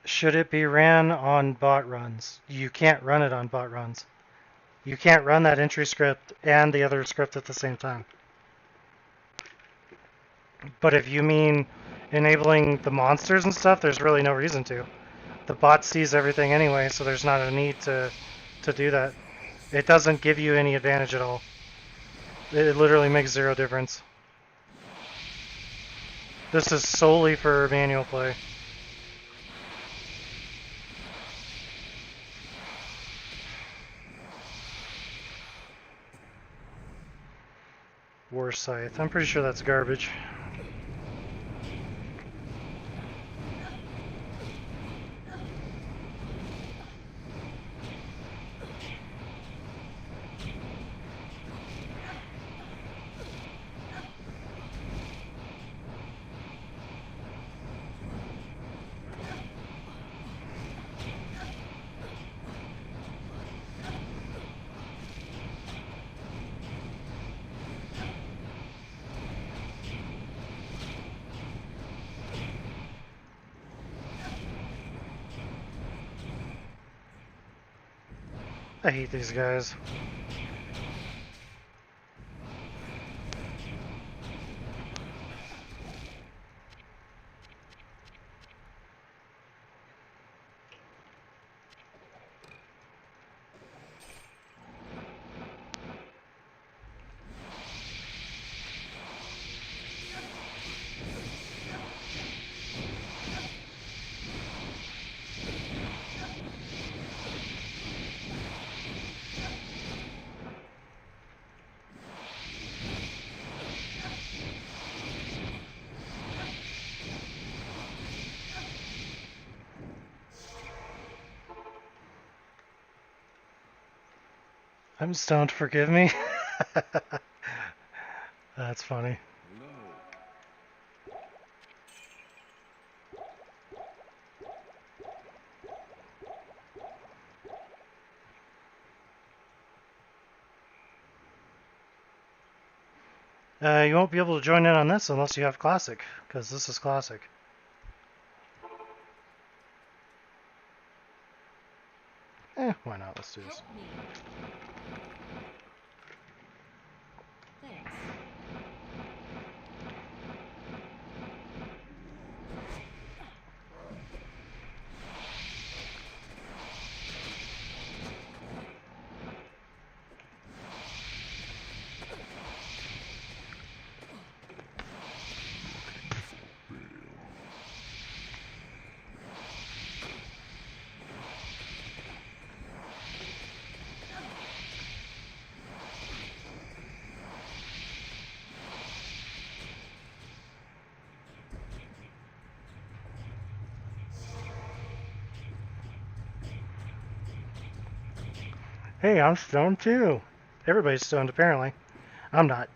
Should it be ran on bot runs? You can't run it on bot runs. You can't run that entry script and the other script at the same time. But if you mean enabling the monsters and stuff, there's really no reason to. The bot sees everything anyway, so there's not a need to do that. It doesn't give you any advantage at all. It literally makes zero difference. This is solely for manual play. War Scythe. I'm pretty sure that's garbage. I hate these guys. I'm stoned, forgive me. That's funny. You won't be able to join in on this unless you have Classic, because this is Classic. Why not? Let's do this. Help me! Thanks. Hey, I'm stoned too. Everybody's stoned apparently. I'm not.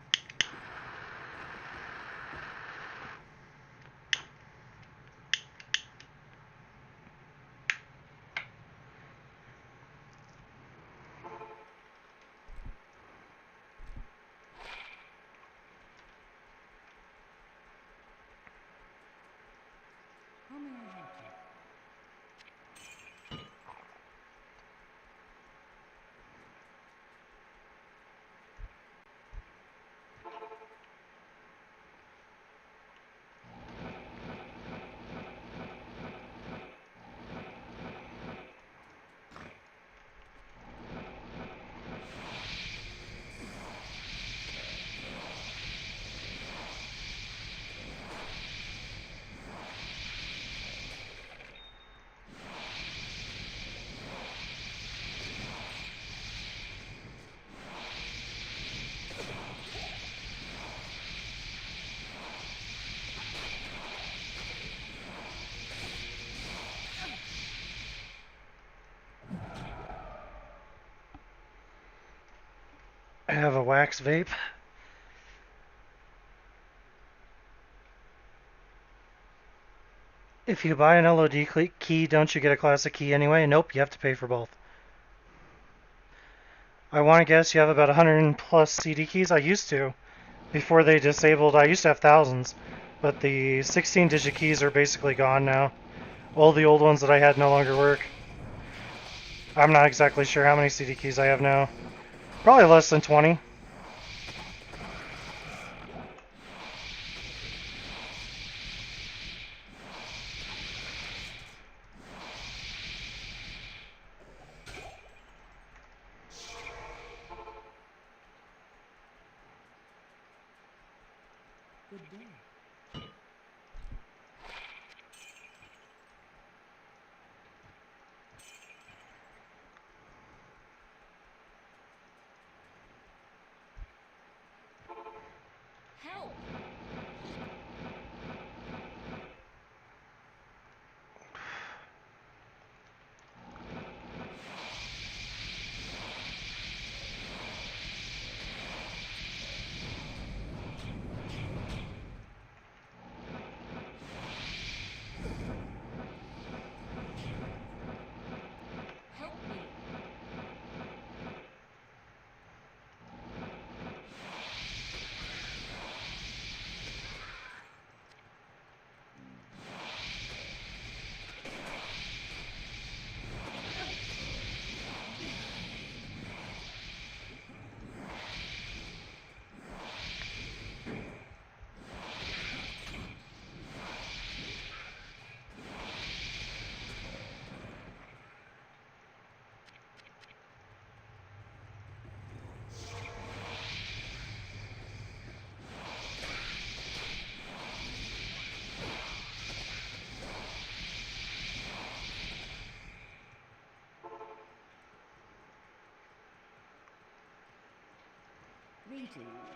How may I help you? have a wax vape. If you buy an LOD key, don't you get a classic key anyway? Nope, you have to pay for both. I want to guess you have about 100 plus CD keys. I used to. Before they disabled, I used to have thousands. But the 16-digit keys are basically gone now. All the old ones that I had no longer work. I'm not exactly sure how many CD keys I have now. Probably less than 20. Good day. Help! Help me! Greetings.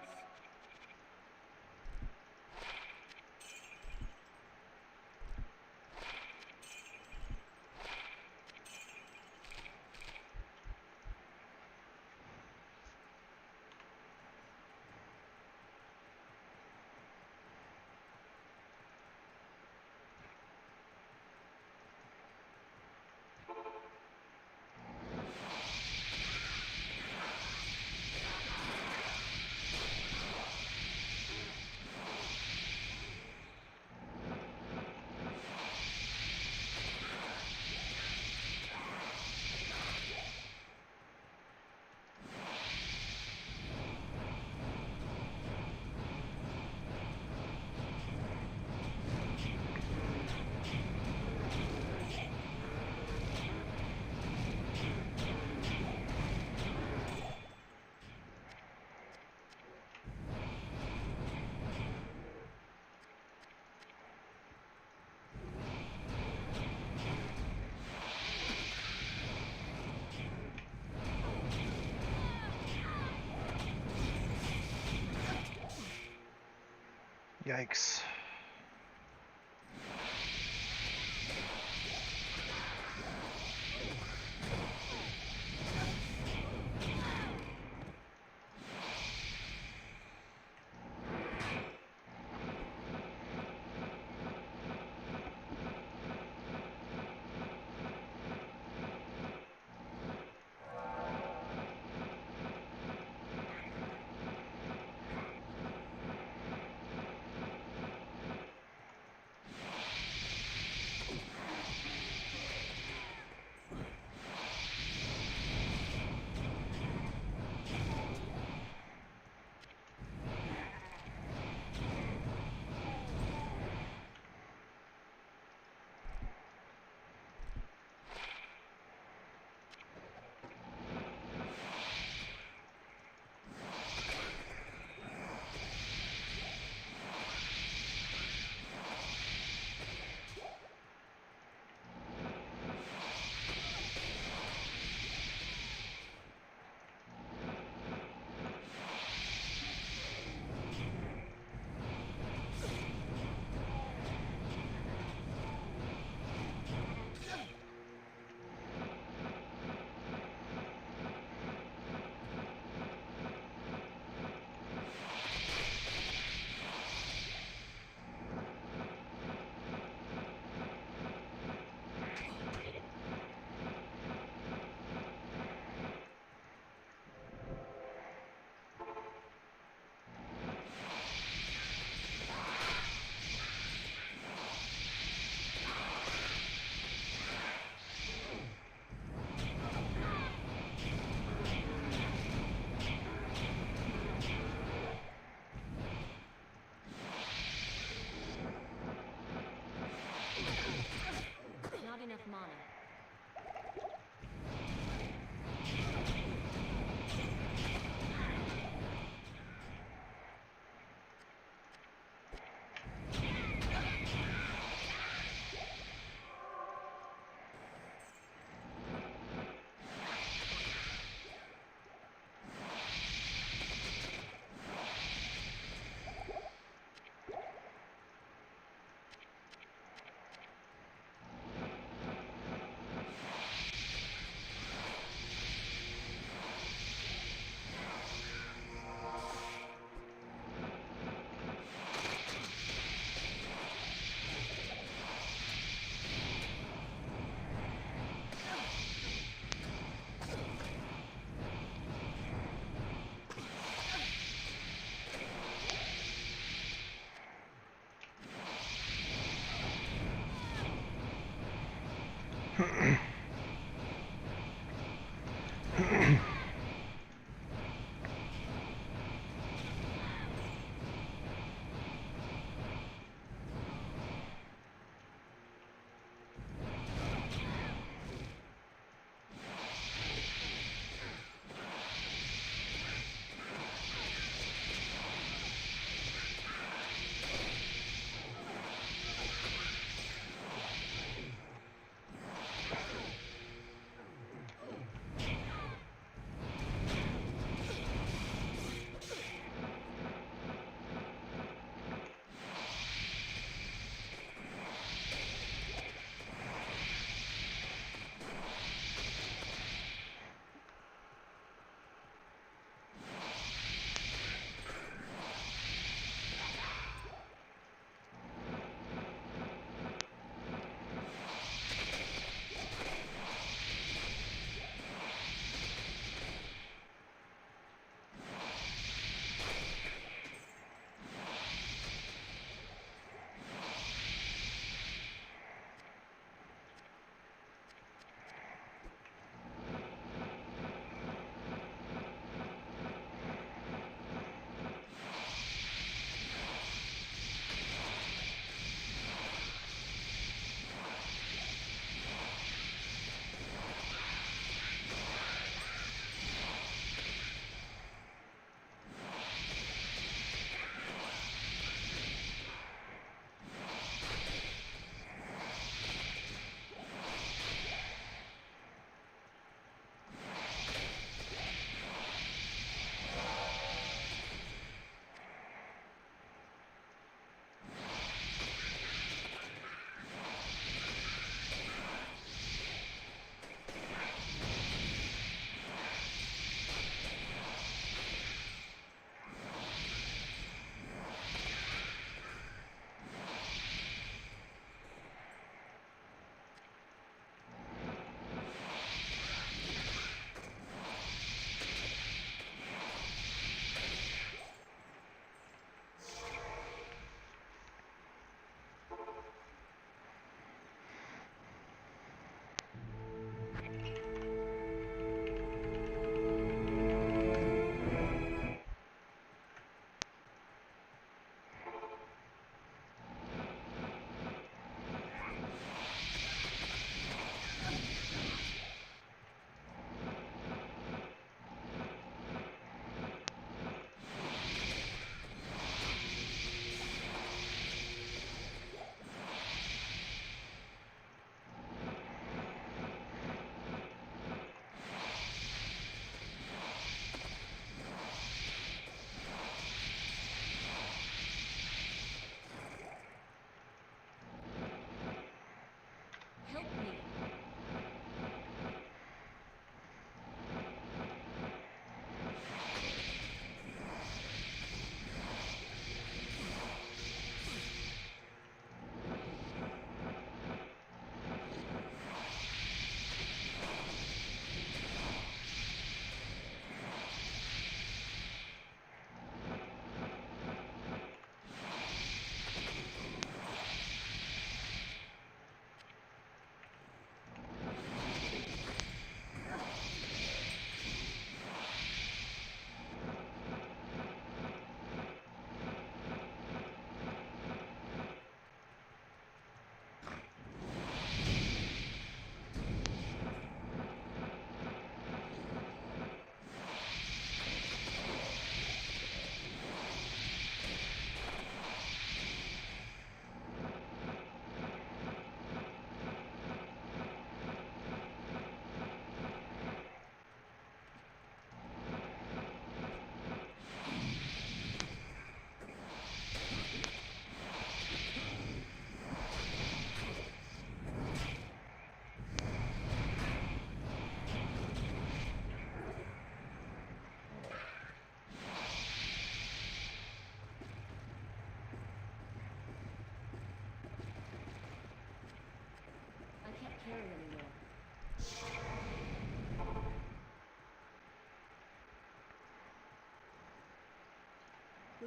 Yikes.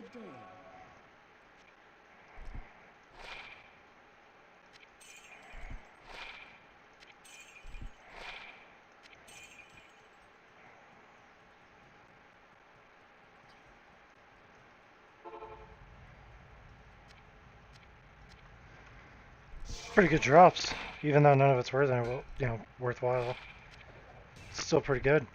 Good day. Pretty good drops, even though none of it's worth worthwhile. It's still pretty good.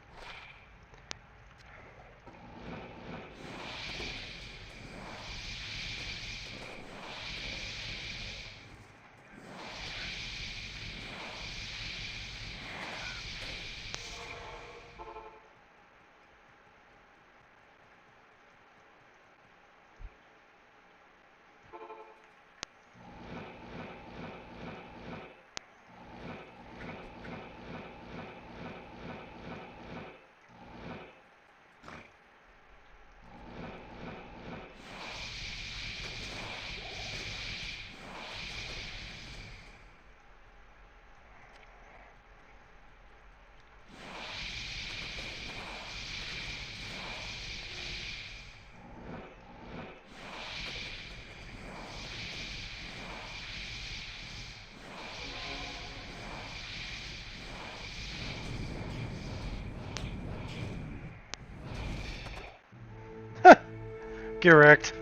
Get wrecked.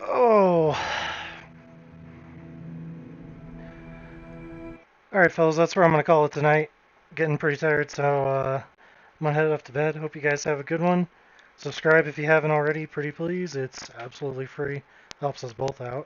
Oh. Alright, fellas, that's where I'm going to call it tonight. Getting pretty tired, so I'm going to head off to bed. Hope you guys have a good one. Subscribe if you haven't already, pretty please. It's absolutely free. Helps us both out.